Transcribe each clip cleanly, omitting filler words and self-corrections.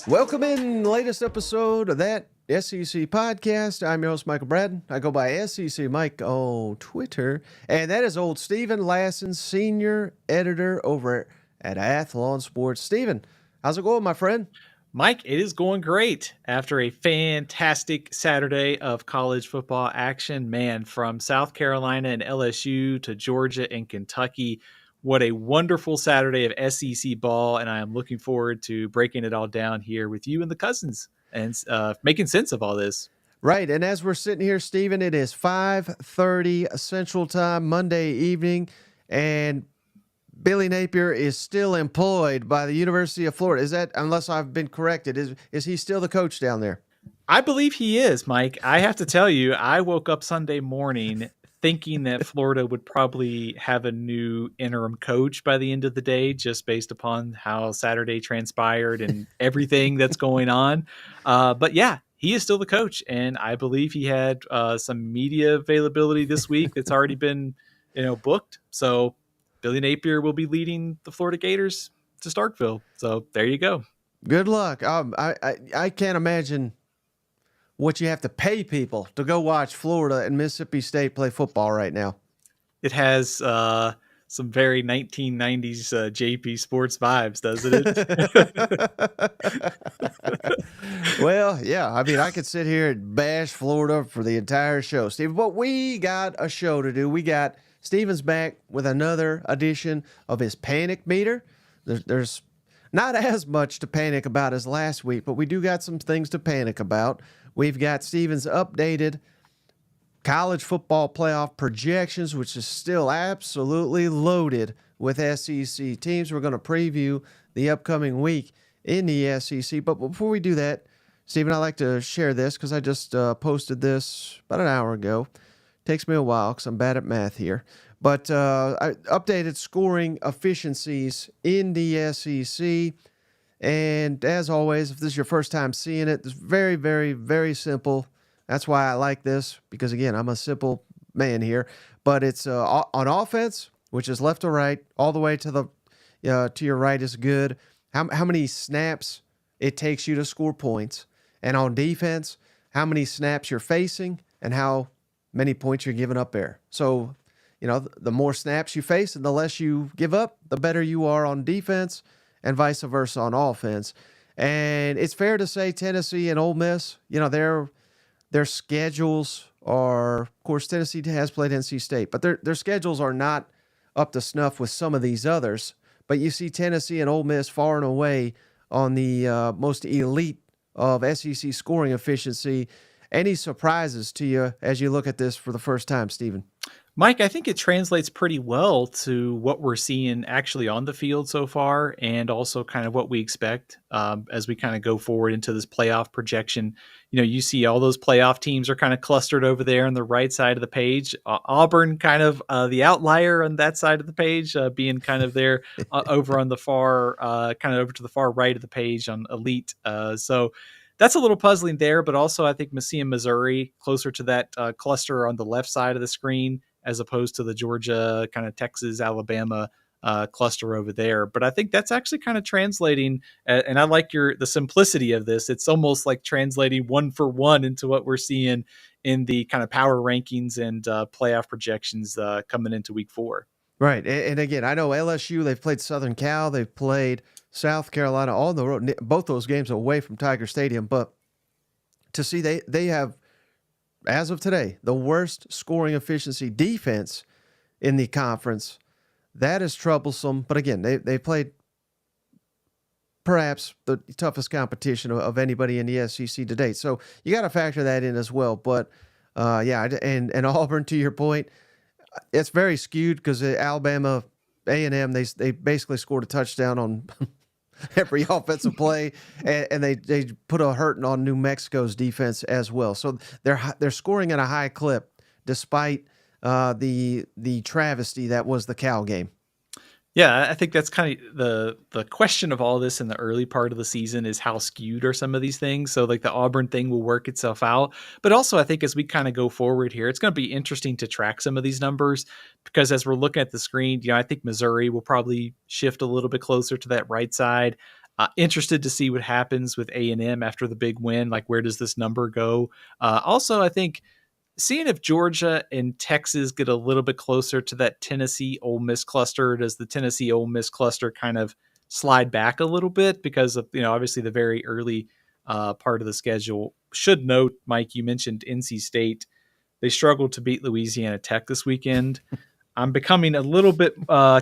Welcome in latest episode of that SEC podcast. I'm your host, Michael Braden. I go by SEC Mike on Twitter. And that is old Steven Lassan, senior editor over at Athlon Sports. Steven, how's it going, my friend? Mike, it is going great after a fantastic Saturday of college football action. Man, from South Carolina and LSU to Georgia and Kentucky. What a wonderful Saturday of SEC ball, and I am looking forward to breaking it all down here with you and the cousins and making sense of all this. Right, and as we're sitting here, Steven, it is 5:30 Central Time, Monday evening, and Billy Napier is still employed by the University of Florida. Is that, unless I've been corrected, is he still the coach down there? I believe he is, Mike. I have to tell you, I woke up Sunday morning thinking that Florida would probably have a new interim coach by the end of the day, just based upon how Saturday transpired and everything that's going on. But yeah, he is still the coach, and I believe he had some media availability this week that's already been, booked. So Billy Napier will be leading the Florida Gators to Starkville. So there you go. Good luck. I can't imagine what you have to pay people to go watch Florida and Mississippi State play football right now. It has some very 1990s JP Sports vibes, doesn't it? Well, yeah. I mean, I could sit here and bash Florida for the entire show, Steve, but we got a show to do. We got Steven's back with another edition of his Panic Meter. There's not as much to panic about as last week, but we do got some things to panic about. We've got Steven's updated college football playoff projections, which is still absolutely loaded with SEC teams. We're going to preview the upcoming week in the SEC. But before we do that, Steven, I'd like to share this because I just posted this about an hour ago. Takes me a while because I'm bad at math here. But I updated scoring efficiencies in the SEC. And as always, if this is your first time seeing it, it's very, very, very simple. That's why I like this, because, again, I'm a simple man here. But it's on offense, which is left to right, all the way to the to your right is good. How many snaps it takes you to score points. And on defense, how many snaps you're facing and how many points you're giving up there. So, the more snaps you face and the less you give up, the better you are on defense, and vice versa on offense. And it's fair to say Tennessee and Ole Miss, their schedules are, of course, Tennessee has played NC State, but their schedules are not up to snuff with some of these others. But you see Tennessee and Ole Miss far and away on the most elite of SEC scoring efficiency. Any surprises to you as you look at this for the first time, Steven? Mike, I think it translates pretty well to what we're seeing actually on the field so far, and also kind of what we expect as we kind of go forward into this playoff projection. You see all those playoff teams are kind of clustered over there on the right side of the page. Auburn kind of the outlier on that side of the page, being kind of there over on the far, kind of over to the far right of the page on elite. So that's a little puzzling there, but also I think Messi and Missouri closer to that cluster on the left side of the screen, as opposed to the Georgia, kind of Texas, Alabama cluster over there. But I think that's actually kind of translating, and I like the simplicity of this. It's almost like translating one for one into what we're seeing in the kind of power rankings and playoff projections coming into week 4. Right. And again, I know LSU, they've played Southern Cal, they've played South Carolina on the road, both those games away from Tiger Stadium. But to see they have, as of today, the worst scoring efficiency defense in the conference, that is troublesome. But again, they played perhaps the toughest competition of anybody in the SEC to date. So you got to factor that in as well. But and Auburn, to your point, it's very skewed because Alabama, A&M, they basically scored a touchdown on every offensive play, and they put a hurting on New Mexico's defense as well. So they're scoring at a high clip despite the travesty that was the Cal game. Yeah, I think that's kind of the question of all this in the early part of the season is how skewed are some of these things. So like the Auburn thing will work itself out, but also I think as we kind of go forward here, it's going to be interesting to track some of these numbers because as we're looking at the screen, I think Missouri will probably shift a little bit closer to that right side. Interested to see what happens with A&M after the big win. Like where does this number go? Also, I think seeing if Georgia and Texas get a little bit closer to that Tennessee Ole Miss cluster. Does the Tennessee Ole Miss cluster kind of slide back a little bit because of obviously the very early part of the schedule? Should note, Mike, you mentioned NC State. They struggled to beat Louisiana Tech this weekend. I'm becoming a little bit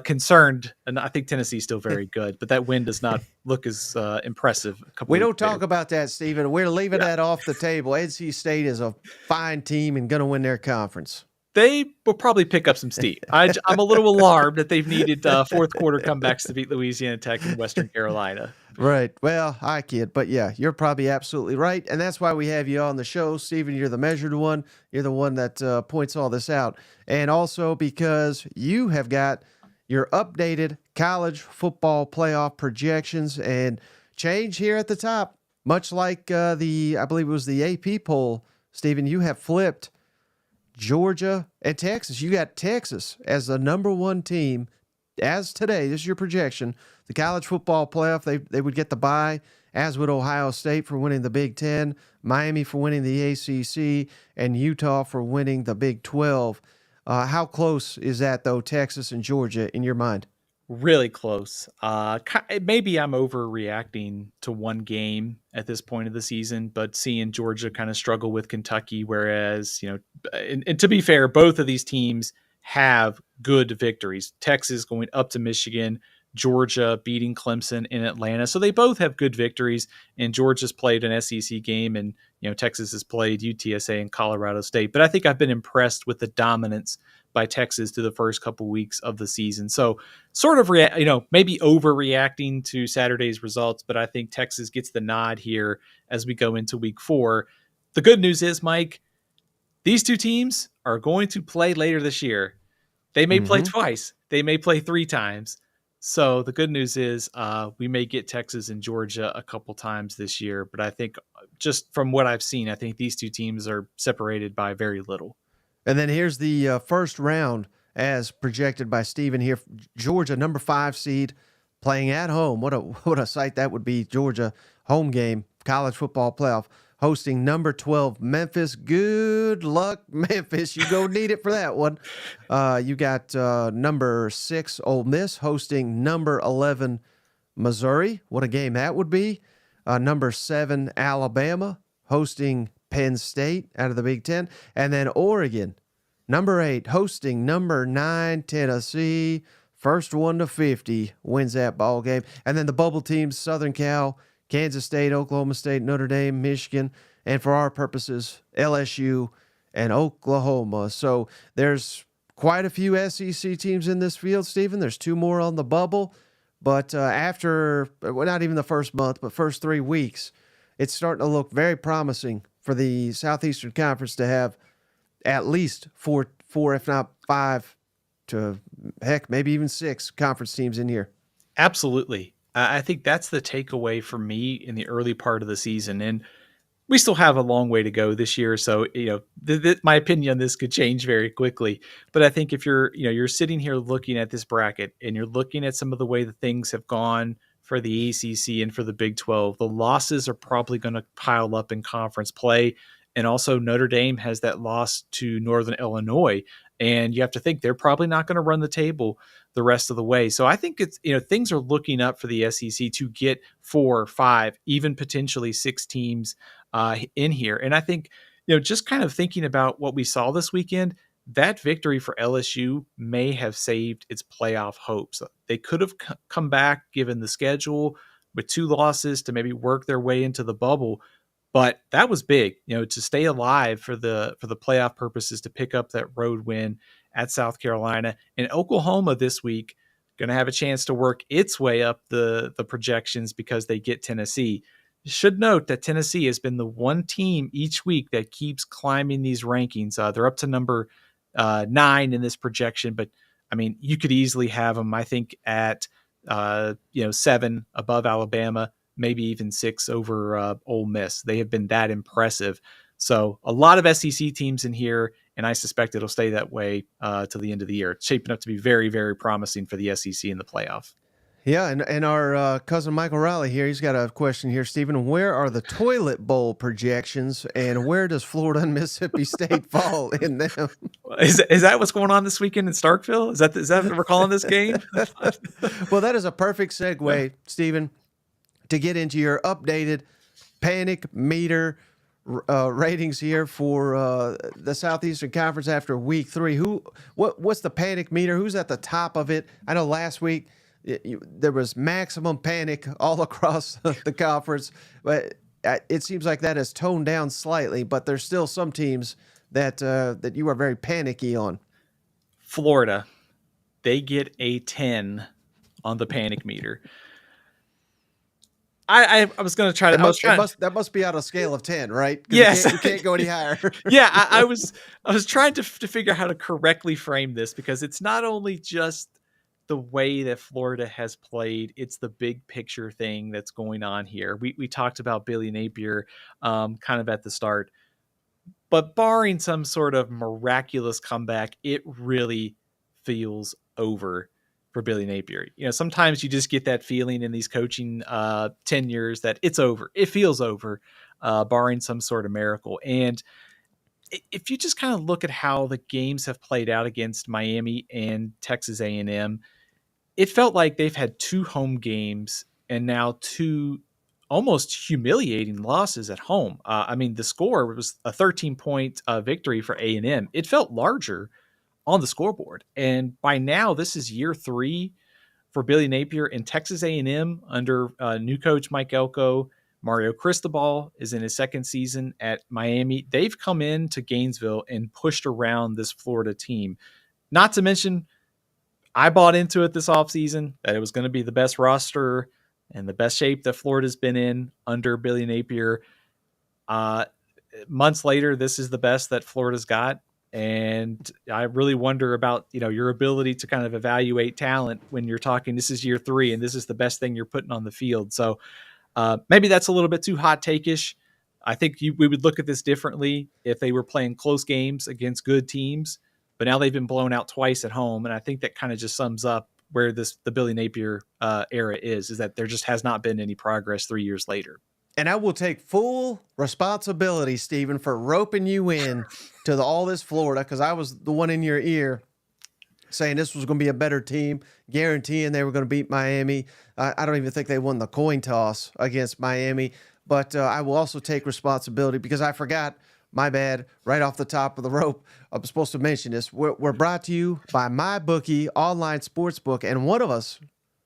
concerned, and I think Tennessee's still very good, but that win does not look as impressive. We don't talk about that, Stephen. We're leaving that off the table. NC State is a fine team and going to win their conference. They will probably pick up some steam. I'm a little alarmed that they've needed fourth quarter comebacks to beat Louisiana Tech and Western Carolina. Right. Well, I kid, but yeah, you're probably absolutely right. And that's why we have you on the show. Stephen, you're the measured one. You're the one that points all this out. And also because you have got your updated college football playoff projections and change here at the top, much like I believe it was the AP poll. Stephen, you have flipped Georgia and Texas. You got Texas as the number one team as today. This is your projection. The college football playoff, they would get the bye, as would Ohio State for winning the Big Ten, Miami for winning the ACC, and Utah for winning the Big 12. How close is that, though, Texas and Georgia, in your mind? Really close. Maybe I'm overreacting to one game at this point of the season, but seeing Georgia kind of struggle with Kentucky, whereas, and to be fair, both of these teams have good victories. Texas going up to Michigan, Georgia beating Clemson in Atlanta. So they both have good victories, and Georgia's played an SEC game, and Texas has played UTSA and Colorado State. But I think I've been impressed with the dominance by Texas through the first couple weeks of the season. So sort of maybe overreacting to Saturday's results, but I think Texas gets the nod here as we go into week 4. The good news is, Mike, these two teams are going to play later this year. They may play twice. They may play 3 times. So the good news is we may get Texas and Georgia a couple times this year. But I think just from what I've seen, I think these two teams are separated by very little. And then here's the first round as projected by Steven here. Georgia, number 5 seed, playing at home. What a sight that would be. Georgia, home game, college football playoff, hosting number 12 Memphis. Good luck, Memphis. You go need it for that one. You got number 6 Ole Miss hosting number 11 Missouri. What a game that would be. Number 7 Alabama hosting Penn State out of the Big Ten. And then Oregon, number 8, hosting number 9 Tennessee. First one to 50 wins that ball game. And then the bubble teams, Southern Cal, Kansas State, Oklahoma State, Notre Dame, Michigan, and for our purposes, LSU and Oklahoma. So there's quite a few SEC teams in this field, Stephen. There's 2 more on the bubble. But after, well, not even the first month, but first 3 weeks, it's starting to look very promising for the Southeastern Conference to have at least four, if not 5, to heck, maybe even 6 conference teams in here. Absolutely. I think that's the takeaway for me in the early part of the season. And we still have a long way to go this year. So, my opinion on this could change very quickly. But I think if you're sitting here looking at this bracket and you're looking at some of the way that things have gone for the ACC and for the Big 12, the losses are probably going to pile up in conference play. And also Notre Dame has that loss to Northern Illinois. And you have to think they're probably not going to run the table the rest of the way. So I think it's, things are looking up for the SEC to get 4, 5, even potentially 6 teams in here. And I think, just kind of thinking about what we saw this weekend, that victory for LSU may have saved its playoff hopes. They could have come back given the schedule with 2 losses to maybe work their way into the bubble. But that was big, to stay alive for the playoff purposes, to pick up that road win at South Carolina. And Oklahoma this week going to have a chance to work its way up the projections because they get Tennessee. Should note that Tennessee has been the one team each week that keeps climbing these rankings. They're up to number 9 in this projection, but I mean, you could easily have them, I think, at 7 above Alabama, maybe even 6 over Ole Miss. They have been that impressive. So a lot of SEC teams in here, and I suspect it'll stay that way till the end of the year. It's shaping up to be very, very promising for the SEC in the playoff. Yeah, and our cousin Michael Riley here, he's got a question here, Stephen. Where are the toilet bowl projections, and where does Florida and Mississippi State fall in them? Is that what's going on this weekend in Starkville? Is that what we're calling this game? Well, that is a perfect segue, Stephen, to get into your updated panic meter ratings here for the Southeastern Conference after week 3. What's the panic meter? Who's at the top of it? I know last week there was maximum panic all across the conference, but it seems like that has toned down slightly. But there's still some teams that you are very panicky on. Florida, they get a 10 on the panic meter. I was going to try to. That must be on a scale of 10, right? Yes, you can't go any higher. Yeah, I was trying to figure out how to correctly frame this, because it's not only just the way that Florida has played, it's the big picture thing that's going on here. We talked about Billy Napier kind of at the start, but barring some sort of miraculous comeback, it really feels over for Billy Napier. Sometimes you just get that feeling in these coaching tenures that it's over. It feels over, barring some sort of miracle. And if you just kind of look at how the games have played out against Miami and Texas A&M, it felt like they've had 2 home games and now 2 almost humiliating losses at home. I mean, the score was a 13-point victory for A&M. It felt larger on the scoreboard. And by now, this is year 3 for Billy Napier in Texas A&M under new coach Mike Elko. Mario Cristobal is in his 2nd season at Miami. They've come into Gainesville and pushed around this Florida team. Not to mention, I bought into it this offseason that it was going to be the best roster and the best shape that Florida's been in under Billy Napier. Months later, this is the best that Florida's got. And I really wonder about, your ability to kind of evaluate talent when you're talking, this is year 3 and this is the best thing you're putting on the field. So maybe that's a little bit too hot take-ish. I think we would look at this differently if they were playing close games against good teams, but now they've been blown out twice at home. And I think that kind of just sums up where the Billy Napier era is that there just has not been any progress 3 years later. And I will take full responsibility, Stephen, for roping you in to all this Florida, because I was the one in your ear saying this was going to be a better team, guaranteeing they were going to beat Miami. I don't even think they won the coin toss against Miami. But I will also take responsibility because I forgot, my bad, right off the top of the rope. I'm supposed to mention this. We're brought to you by MyBookie Online Sportsbook, and one of us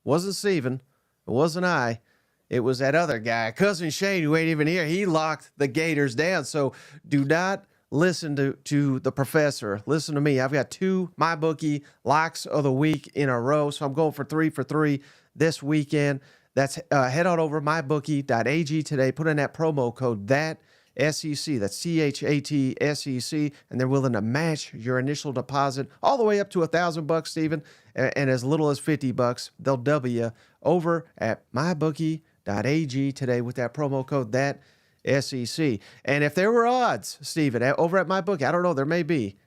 wasn't Stephen, it wasn't I. It was that other guy, Cousin Shane, who ain't even here. He locked the Gators down. So do not listen to the professor. Listen to me. I've got 2 MyBookie locks of the week in a row. So I'm going for 3 for 3 this weekend. That's head on over mybookie.ag today. Put in that promo code SEC. That's CHATSEC, and they're willing to match your initial deposit all the way up to $1,000, Stephen, and as little as $50. They'll double you over at mybookie.ag today with that promo code SEC. And if there were odds, Stephen, over at MyBookie, I don't know, there may be.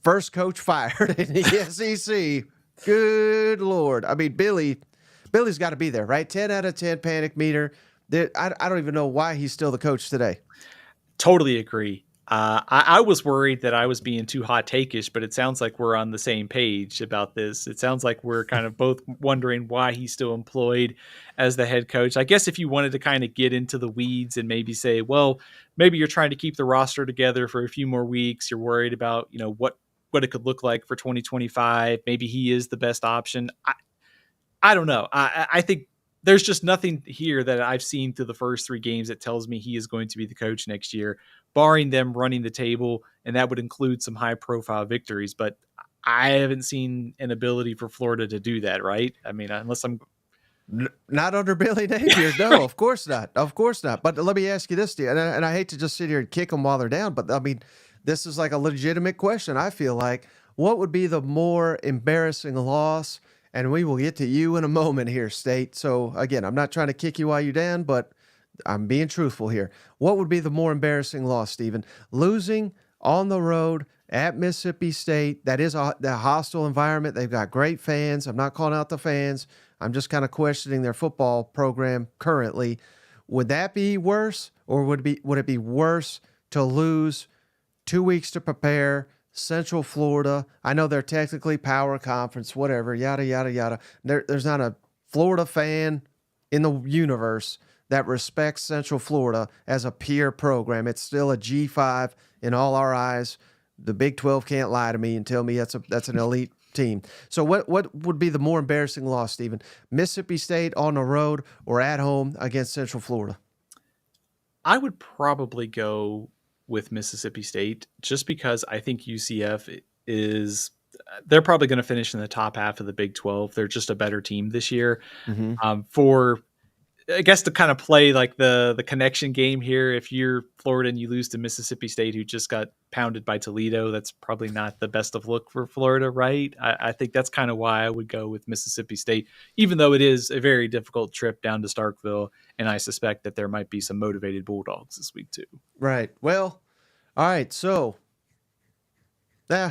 First coach fired in the SEC. Good Lord. I mean, Billy's got to be there, right? 10 out of 10 panic meter. I don't even know why he's still the coach today. Totally agree. I was worried that I was being too hot take-ish, but it sounds like we're on the same page about this. It sounds like we're kind of both wondering why he's still employed as the head coach. I guess if you wanted to kind of get into the weeds and maybe say, well, maybe you're trying to keep the roster together for a few more weeks. You're worried about, what it could look like for 2025. Maybe he is the best option. I don't know. I think there's just nothing here that I've seen through the first 3 games that tells me he is going to be the coach next year, barring them running the table, and that would include some high-profile victories. But I haven't seen an ability for Florida to do that, right? I mean, unless I'm... Not under Billy Napier. No, of course not. Of course not. But let me ask you this, Steve, and I hate to just sit here and kick them while they're down, but, I mean, this is like a legitimate question, I feel like. what would be the more embarrassing loss? And we will get to you in a moment here, State. So again, I'm not trying to kick you while you're down, but I'm being truthful here. What would be the more embarrassing loss, Stephen? Losing on the road at Mississippi State. That is the hostile environment. They've got great fans. I'm not calling out the fans. I'm just kind of questioning their football program currently. Would that be worse, or would it be worse to lose 2 weeks to prepare? Central Florida. I know they're technically power conference, whatever, yada, yada, yada. There's not a Florida fan in the universe that respects Central Florida as a peer program. It's still a G5 in all our eyes. The Big 12 can't lie to me and tell me that's an elite team. So what would be the more embarrassing loss, Stephen? Mississippi State on the road or at home against Central Florida? I would probably go with Mississippi State just because I think UCF they're probably going to finish in the top half of the Big 12. They're just a better team this year. For I guess to kind of play like the connection game here, if you're Florida and you lose to Mississippi State, who just got pounded by Toledo, that's probably not the best of look for Florida, right? I think that's kind of why I would go with Mississippi State, even though it is a very difficult trip down to Starkville, and I suspect that there might be some motivated Bulldogs this week too. Right. Well, all right. So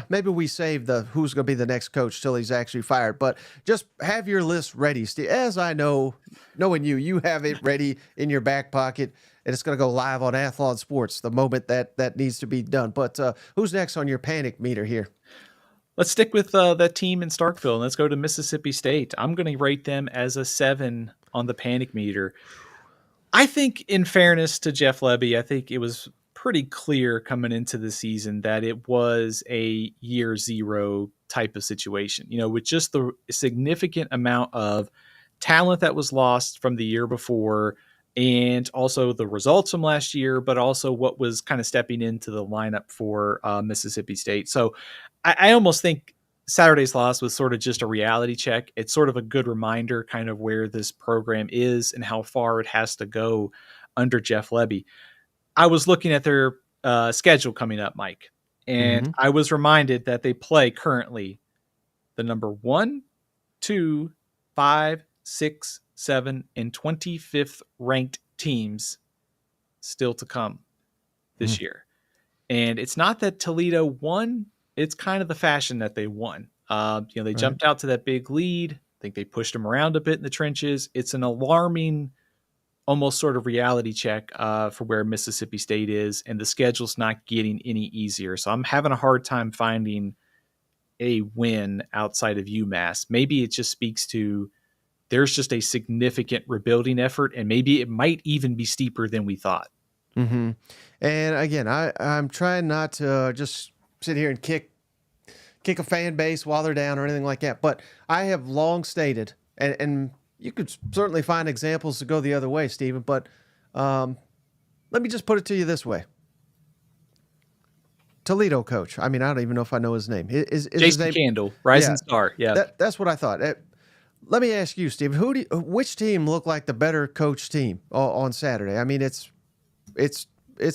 maybe we save the who's going to be the next coach till he's actually fired. But just have your list ready, Steve. As I know, knowing you have it ready in your back pocket, and it's going to go live on Athlon Sports the moment that needs to be done. But who's next on your panic meter here? Let's stick with that team in Starkville, and let's go to Mississippi State. I'm going to rate them as a 7 on the panic meter. I think, in fairness to Jeff Lebby, I think it was pretty clear coming into the season that it was a year zero type of situation, with just the significant amount of talent that was lost from the year before, and also the results from last year, but also what was kind of stepping into the lineup for Mississippi State. So I almost think Saturday's loss was sort of just a reality check. It's sort of a good reminder kind of where this program is and how far it has to go under Jeff Lebby. I was looking at their schedule coming up, Mike, and I was reminded that they play currently the number 1, 2, 5, 6, 7, and 25th ranked teams still to come this year. And it's not that Toledo won. It's kind of the fashion that they won. They jumped out to that big lead. I think they pushed them around a bit in the trenches. It's an alarming almost sort of reality check for where Mississippi State is, and the schedule's not getting any easier. So I'm having a hard time finding a win outside of UMass. Maybe it just speaks to there's just a significant rebuilding effort, and maybe it might even be steeper than we thought. And again, I'm trying not to just sit here and kick a fan base while they're down or anything like that, but I have long stated, and you could certainly find examples to go the other way, Stephen, but let me just put it to you this way. Toledo coach. I mean, I don't even know if I know his name. Is Jason his name? Candle, Rising Star. Yeah. That's what I thought. Let me ask you, Stephen, which team looked like the better coach team on Saturday? I mean, it's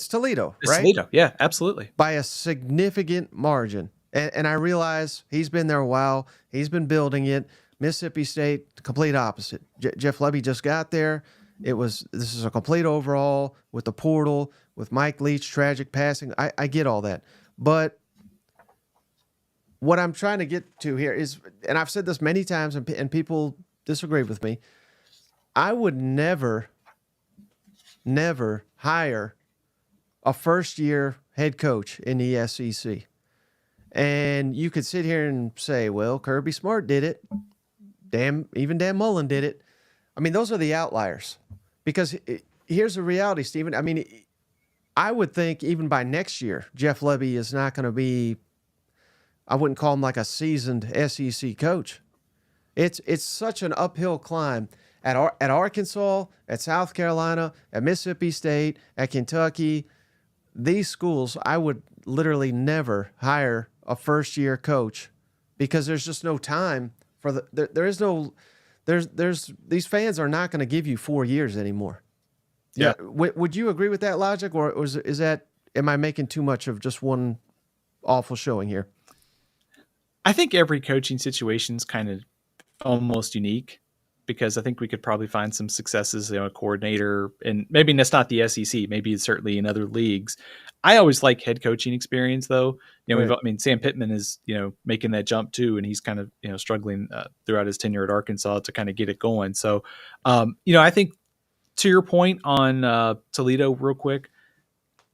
Toledo, right? Toledo. Yeah, absolutely. By a significant margin. And I realize he's been there a while. He's been building it. Mississippi State, complete opposite. Jeff Lebby just got there. This is a complete overhaul with the portal, with Mike Leach, tragic passing. I get all that. But what I'm trying to get to here is, and I've said this many times and people disagree with me, I would never hire a first-year head coach in the SEC. And you could sit here and say, well, Kirby Smart did it. Even Dan Mullen did it. I mean, those are the outliers. Because here's the reality, Stephen. I mean, I would think even by next year, Jeff Lebby is not going to be, I wouldn't call him like a seasoned SEC coach. It's such an uphill climb at Arkansas, at South Carolina, at Mississippi State, at Kentucky. These schools, I would literally never hire a first-year coach because there's just no time for these fans are not going to give you 4 years anymore. Yeah. Would you agree with that logic, or am I making too much of just one awful showing here? I think every coaching situation is kind of almost unique because I think we could probably find some successes, a coordinator, and maybe that's not the SEC, maybe it's certainly in other leagues. I always like head coaching experience though. Right. Sam Pittman is, making that jump too, and he's kind of, struggling throughout his tenure at Arkansas to kind of get it going. So, I think to your point on Toledo real quick,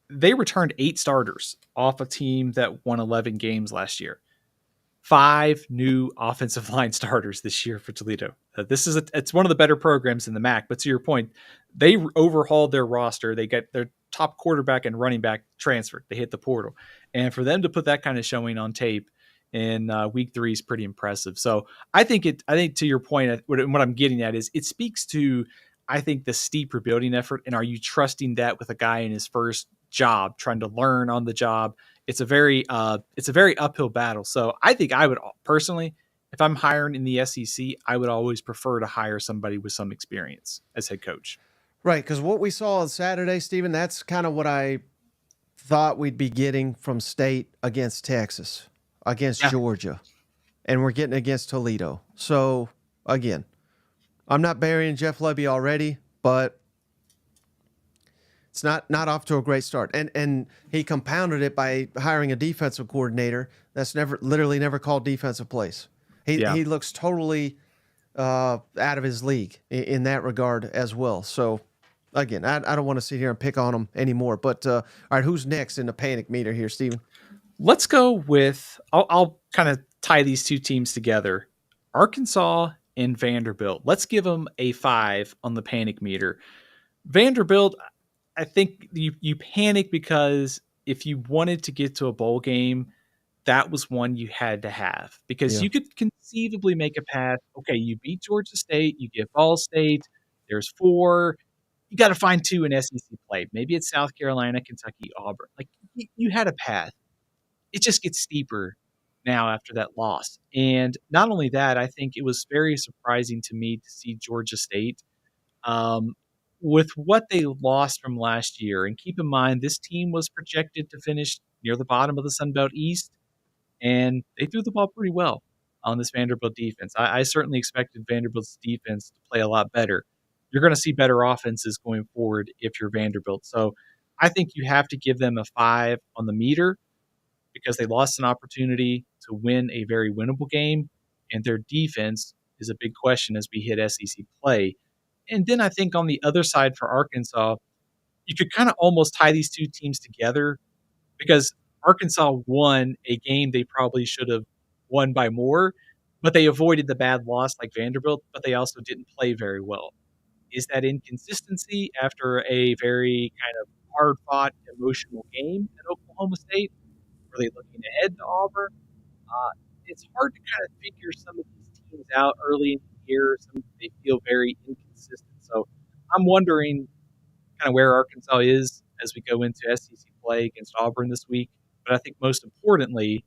they returned 8 starters off a team that won 11 games last year. 5 new offensive line starters this year for Toledo. It's one of the better programs in the MAC. But to your point, they overhauled their roster. They got their top quarterback and running back transferred. They hit the portal, and for them to put that kind of showing on tape in week 3 is pretty impressive. So I think to your point, what I'm getting at is it speaks to, I think, the steep rebuilding effort. And are you trusting that with a guy in his first job, trying to learn on the job? It's a very uphill battle. So I think I would personally, if I'm hiring in the SEC, I would always prefer to hire somebody with some experience as head coach. Right, because what we saw on Saturday, Stephen, that's kind of what I thought we'd be getting from State against Texas, against Georgia, and we're getting against Toledo. So, again, I'm not burying Jeff Lebby already, but it's not off to a great start. And he compounded it by hiring a defensive coordinator that's literally never called defensive plays. He looks totally out of his league in that regard as well. So, again, I don't want to sit here and pick on him anymore. But, all right, who's next in the panic meter here, Steven? Let's go with, I'll kind of tie these two teams together. Arkansas and Vanderbilt. Let's give them a 5 on the panic meter. Vanderbilt, I think you panic because if you wanted to get to a bowl game, that was one you had to have because you could conceivably make a path. Okay, you beat Georgia State, you get Ball State, there's 4. You got to find 2 in SEC play. Maybe it's South Carolina, Kentucky, Auburn. Like you had a path. It just gets steeper now after that loss. And not only that, I think it was very surprising to me to see Georgia State with what they lost from last year. And keep in mind, this team was projected to finish near the bottom of the Sun Belt East, and they threw the ball pretty well on this Vanderbilt defense. I certainly expected Vanderbilt's defense to play a lot better. You're going to see better offenses going forward if you're Vanderbilt. So I think you have to give them a 5 on the meter because they lost an opportunity to win a very winnable game, and their defense is a big question as we hit SEC play. And then I think on the other side for Arkansas, you could kind of almost tie these two teams together because Arkansas won a game they probably should have won by more, but they avoided the bad loss like Vanderbilt, but they also didn't play very well. Is that inconsistency after a very kind of hard-fought, emotional game at Oklahoma State? Are they looking ahead to Auburn? It's hard to kind of figure some of these teams out early in the year. They feel very inconsistent. So I'm wondering kind of where Arkansas is as we go into SEC play against Auburn this week. But I think most importantly,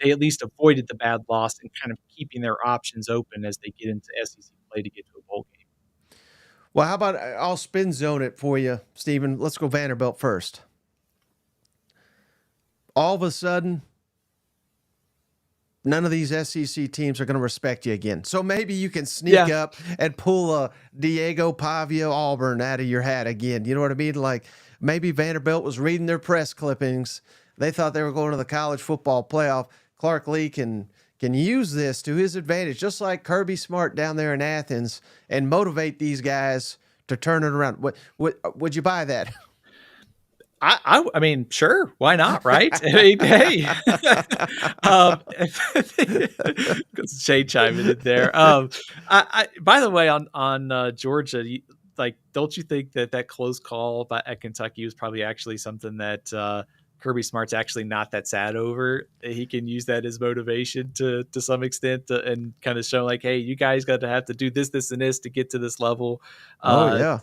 they at least avoided the bad loss and kind of keeping their options open as they get into SEC play to get to a bowl game. Well, how about I'll spin zone it for you, Stephen. Let's go Vanderbilt first. All of a sudden, none of these SEC teams are going to respect you again. So maybe you can sneak up and pull a Diego Pavia Auburn out of your hat again. You know what I mean? Like maybe Vanderbilt was reading their press clippings. They thought they were going to the college football playoff. Clark Lee can use this to his advantage, just like Kirby Smart down there in Athens, and motivate these guys to turn it around. Would you buy that? I mean, sure. Why not? Right? I mean, hey, Shade chiming in there. By the way, on Georgia, don't you think that close call at Kentucky was probably actually something that Kirby Smart's actually not that sad over? He can use that as motivation to some extent and kind of show like, hey, you guys got to have to do this, and this to get to this level. Yeah.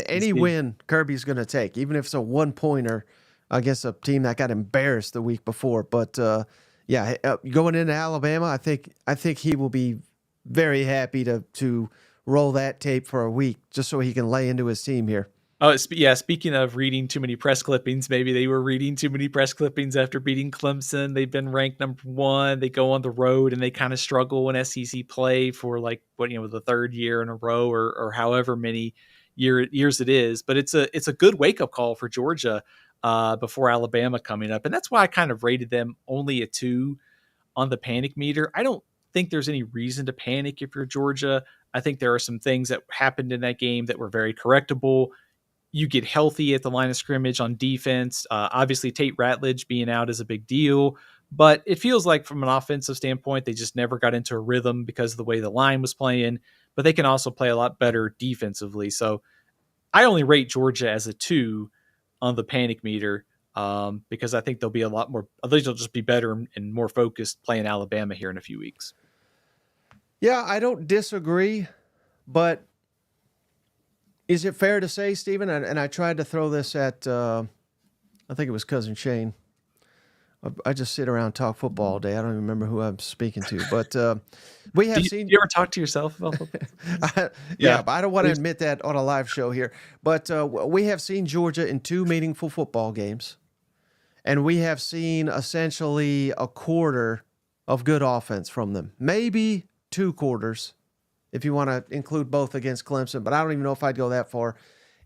Any win Kirby's going to take, even if it's a 1-pointer against a team that got embarrassed the week before. But going into Alabama, I think he will be very happy to roll that tape for a week just so he can lay into his team here. Oh, yeah. Speaking of reading too many press clippings, maybe they were reading too many press clippings after beating Clemson. They've been ranked #1. They go on the road and they kind of struggle in SEC play for like the third year in a row or however many years it is. But it's a good wake up call for Georgia before Alabama coming up, and that's why I kind of rated them only a 2 on the panic meter. I don't think there's any reason to panic if you're Georgia. I think there are some things that happened in that game that were very correctable. You get healthy at the line of scrimmage on defense. Obviously, Tate Ratledge being out is a big deal, but it feels like from an offensive standpoint, they just never got into a rhythm because of the way the line was playing, but they can also play a lot better defensively. So I only rate Georgia as a 2 on the panic meter because I think they'll be a lot more, at least they'll just be better and more focused playing Alabama here in a few weeks. Yeah, I don't disagree, but is it fair to say, Stephen, and I tried to throw this at, I think it was Cousin Shane. I just sit around and talk football all day. I don't even remember who I'm speaking to, but we have seen. Do you ever talk to yourself about football? Yeah, but I don't want to admit that on a live show here. But we have seen Georgia in 2 meaningful football games, and we have seen essentially a quarter of good offense from them. Maybe 2 quarters, if you want to include both against Clemson, but I don't even know if I'd go that far.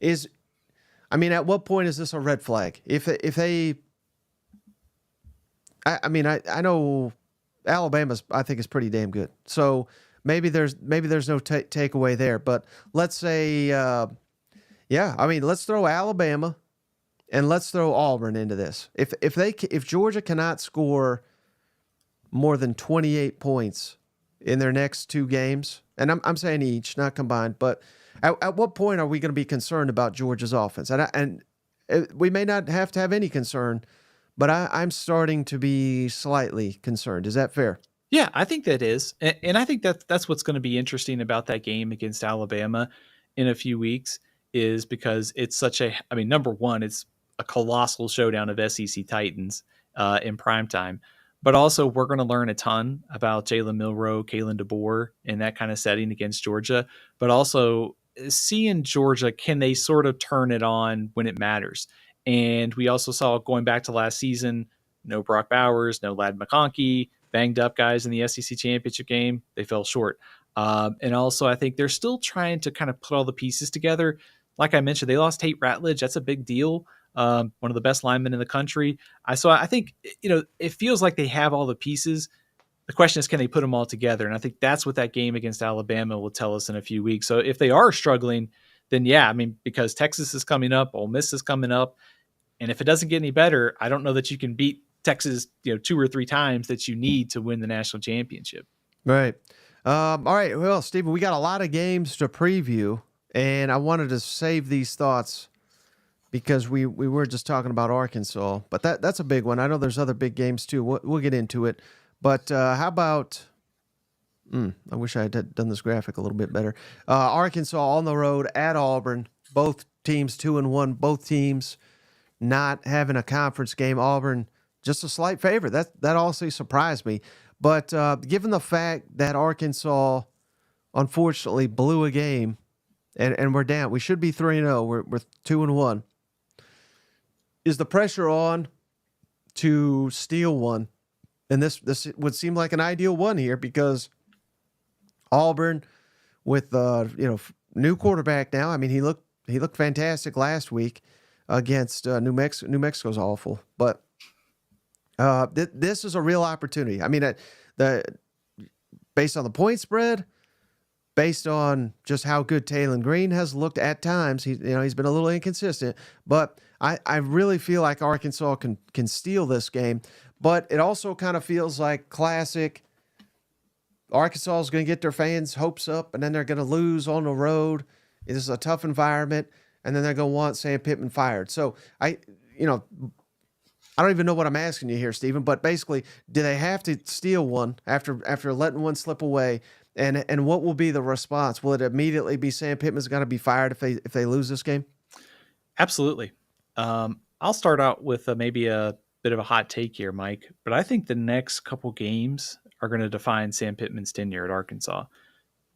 At what point is this a red flag? If they I know Alabama's, I think, is pretty damn good. So maybe there's no takeaway there. But let's say, let's throw Alabama and let's throw Auburn into this. If Georgia cannot score more than 28 points in their next 2 games, and I'm saying each, not combined, but at what point are we going to be concerned about Georgia's offense? And we may not have to have any concern, but I'm starting to be slightly concerned. Is that fair? Yeah, I think that is. And I think that's what's going to be interesting about that game against Alabama in a few weeks is because it's number one, it's a colossal showdown of SEC Titans in primetime. But also, we're going to learn a ton about Jalen Milroe, Kalen DeBoer in that kind of setting against Georgia. But also, seeing Georgia, can they sort of turn it on when it matters? And we also saw going back to last season, no Brock Bowers, no Ladd McConkey, banged up guys in the SEC championship game. They fell short. And also, I think they're still trying to kind of put all the pieces together. Like I mentioned, they lost Tate Ratledge. That's a big deal. One of the best linemen in the country. I think, it feels like they have all the pieces. The question is, can they put them all together? And I think that's what that game against Alabama will tell us in a few weeks. So if they are struggling, then yeah, because Texas is coming up, Ole Miss is coming up. And if it doesn't get any better, I don't know that you can beat Texas, 2 or 3 times that you need to win the national championship. Right. All right. Well, Stephen, we got a lot of games to preview, and I wanted to save these thoughts because we were just talking about Arkansas, but that's a big one. I know there's other big games too. We'll get into it. But how about I wish I had done this graphic a little bit better. Arkansas on the road at Auburn. Both teams 2-1. Both teams not having a conference game. Auburn just a slight favorite. That also surprised me. But given the fact that Arkansas unfortunately blew a game and we're down, we should be 3-0. We're 2-1. Is the pressure on to steal one? And this would seem like an ideal one here because Auburn with new quarterback now. He looked fantastic last week against New Mexico. New Mexico's awful, but this is a real opportunity. Based on the point spread, based on just how good Taylon Green has looked at times, he's been a little inconsistent, but I really feel like Arkansas can steal this game. But it also kind of feels like classic. Arkansas is going to get their fans' hopes up, and then they're going to lose on the road. This is a tough environment, and then they're going to want Sam Pittman fired. So I don't even know what I'm asking you here, Stephen, but basically, do they have to steal one after letting one slip away? And what will be the response? Will it immediately be Sam Pittman's going to be fired if they lose this game? Absolutely. I'll start out with maybe a bit of a hot take here, Mike, but I think the next couple games are going to define Sam Pittman's tenure at Arkansas.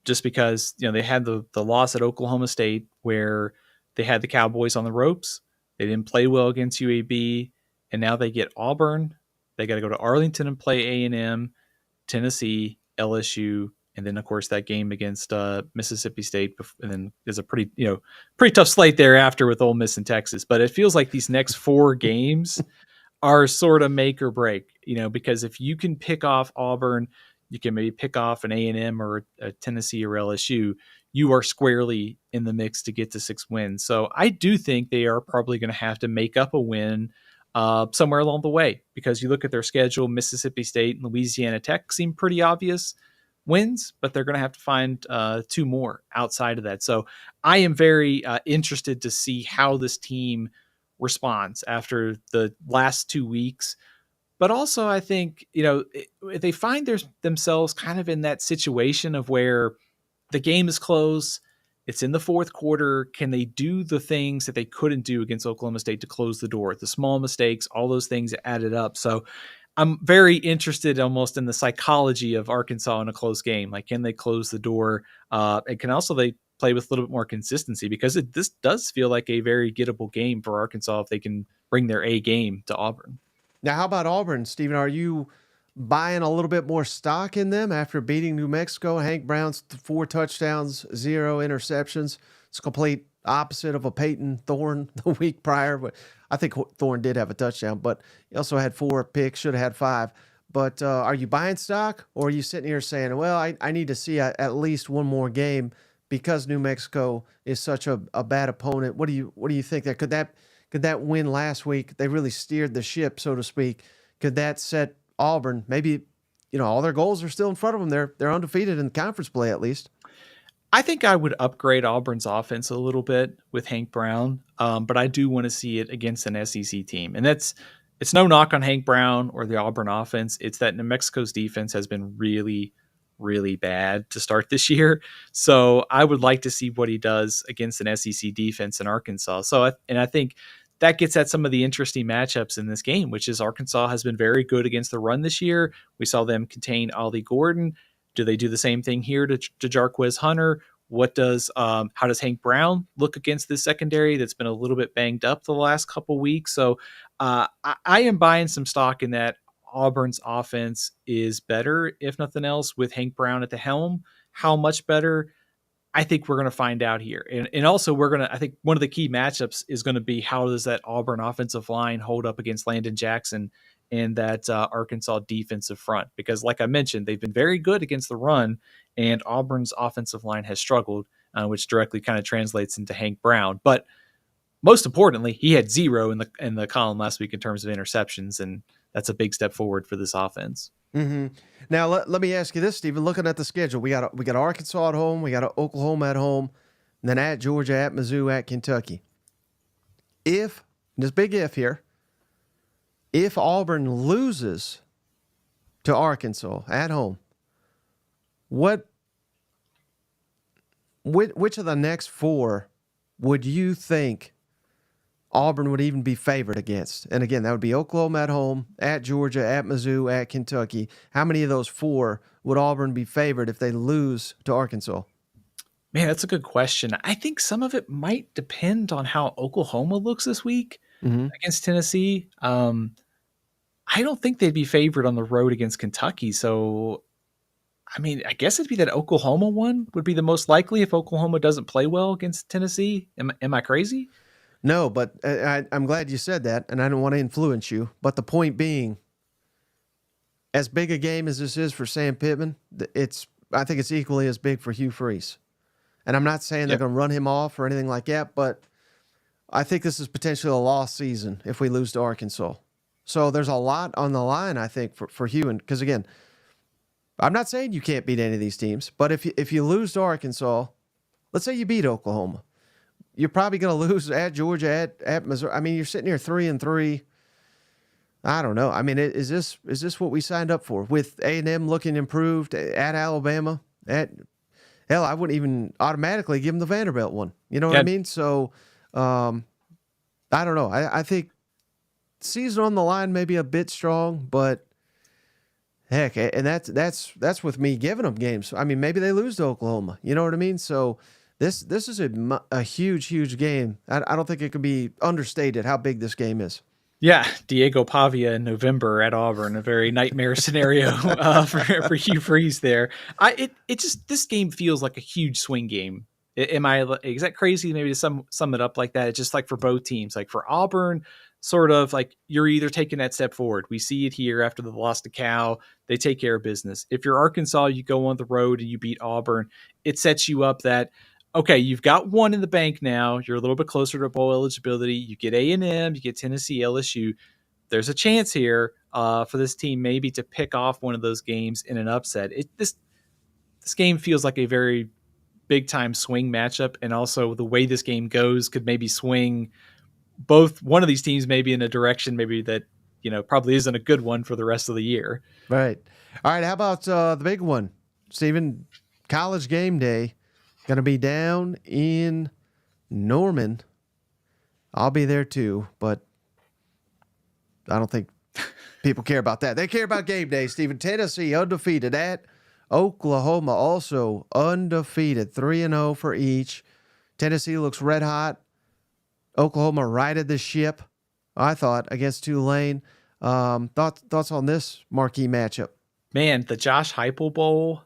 Just because they had the loss at Oklahoma State, where They had the Cowboys on the ropes. They didn't play well against UAB, and now they get Auburn. They got to go to Arlington and play A&M, Tennessee, LSU, and then of course that game against Mississippi State. And then there's a pretty tough slate thereafter with Ole Miss and Texas. But it feels like these next 4 games are sort of make or break, because if you can pick off Auburn, you can maybe pick off an A&M or a Tennessee or LSU, you are squarely in the mix to get to 6 wins. So I do think they are probably going to have to make up a win somewhere along the way, because you look at their schedule, Mississippi State and Louisiana Tech seem pretty obvious wins, but they're going to have to find 2 more outside of that. So I am very interested to see how this team response after the last 2 weeks. But also, I think, if they find themselves kind of in that situation of where the game is close, it's in the 4th quarter, can they do the things that they couldn't do against Oklahoma State to close the door? The small mistakes, all those things added up. So I'm very interested almost in the psychology of Arkansas in a close game. Like, can they close the door? And can also they play with a little bit more consistency, because this does feel like a very gettable game for Arkansas if they can bring their A game to Auburn. Now, how about Auburn, Stephen? Are you buying a little bit more stock in them after beating New Mexico? Hank Brown's 4 touchdowns, 0 interceptions. It's a complete opposite of a Peyton Thorne the week prior. But I think Thorne did have a touchdown, but he also had 4 picks, should have had 5. But are you buying stock, or are you sitting here saying, well, I need to see at least one more game because New Mexico is such a bad opponent? What do you think there? Could that win last week, they really steered the ship, so to speak, could that set Auburn, maybe, all their goals are still in front of them. They're undefeated in conference play, at least. I think I would upgrade Auburn's offense a little bit with Hank Brown, but I do want to see it against an SEC team. And it's no knock on Hank Brown or the Auburn offense. It's that New Mexico's defense has been really, really bad to start this year. So I would like to see what he does against an SEC defense in Arkansas. I think that gets at some of the interesting matchups in this game, which is Arkansas has been very good against the run this year. We saw them contain Ollie Gordon. Do they do the same thing here to Jarquez Hunter? How does Hank Brown look against this secondary that's been a little bit banged up the last couple weeks? So I am buying some stock in that Auburn's offense is better, if nothing else, with Hank Brown at the helm. How much better? I think we're going to find out here. And also I think one of the key matchups is going to be, how does that Auburn offensive line hold up against Landon Jackson and that Arkansas defensive front? Because like I mentioned, they've been very good against the run, and Auburn's offensive line has struggled, which directly kind of translates into Hank Brown. But most importantly, he had 0 in the column last week in terms of interceptions, and that's a big step forward for this offense. Mm-hmm. Now, let me ask you this, Stephen. Looking at the schedule, we got Arkansas at home, we got Oklahoma at home, and then at Georgia, at Mizzou, at Kentucky. If, this big if here, if Auburn loses to Arkansas at home, which of the next 4 would you think Auburn would even be favored against? And again, that would be Oklahoma at home, at Georgia, at Mizzou, at Kentucky. How many of those 4 would Auburn be favored if they lose to Arkansas? Man, that's a good question. I think some of it might depend on how Oklahoma looks this week against Tennessee. I don't think they'd be favored on the road against Kentucky. So, I mean, I guess it'd be that Oklahoma one would be the most likely if Oklahoma doesn't play well against Tennessee. Am I crazy? No, but I'm glad you said that, and I don't want to influence you. But the point being, as big a game as this is for Sam Pittman, I think it's equally as big for Hugh Freeze. And I'm not saying they're going to run him off or anything like that, but I think this is potentially a lost season if we lose to Arkansas. So there's a lot on the line, I think, for Hugh. Because, again, I'm not saying you can't beat any of these teams, but if you lose to Arkansas, let's say you beat Oklahoma, you're probably going to lose at Georgia, at Missouri. I mean, you're sitting here 3-3. I don't know. I mean, is this what we signed up for? With A&M looking improved at Alabama, hell, I wouldn't even automatically give them the Vanderbilt one. You know what I mean? So, I don't know. I think season on the line may be a bit strong, but heck, and that's with me giving them games. I mean, maybe they lose to Oklahoma. You know what I mean? So This is a huge game. I don't think it can be understated how big this game is. Yeah, Diego Pavia in November at Auburn, a very nightmare scenario for Hugh Freeze there. It just this game feels like a huge swing game. Is that crazy? Maybe to sum it up like that. It's just like for both teams, like for Auburn, sort of like you're either taking that step forward. We see it here after the loss to Cal. They take care of business. If you're Arkansas, you go on the road and you beat Auburn. It sets you up that okay, you've got one in the bank now. You're a little bit closer to bowl eligibility. You get A&M, you get Tennessee, LSU. There's a chance here for this team maybe to pick off one of those games in an upset. This game feels like a very big time swing matchup, and also the way this game goes could maybe swing both one of these teams maybe in a direction maybe that probably isn't a good one for the rest of the year. Right. All right. How about the big one, Steven? College game day. Going to be down in Norman. I'll be there too, but I don't think people care about that. They care about game day, Steven. Tennessee undefeated at Oklahoma, also undefeated, 3-0 for each. Tennessee looks red hot. Oklahoma righted the ship, I thought, against Tulane. Thoughts on this marquee matchup? Man, the Josh Heupel Bowl,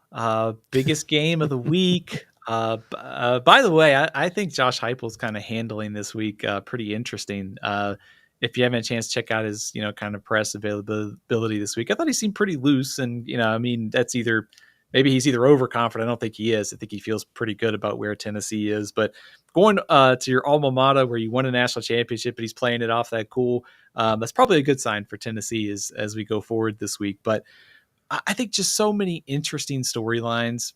biggest game of the week. By the way, I think Josh Heupel's kind of handling this week pretty interesting. If you haven't had a chance to check out his, kind of press availability this week, I thought he seemed pretty loose. And, that's maybe he's either overconfident. I don't think he is. I think he feels pretty good about where Tennessee is. But going to your alma mater where you won a national championship, but he's playing it off that cool, that's probably a good sign for Tennessee as we go forward this week. But I think just so many interesting storylines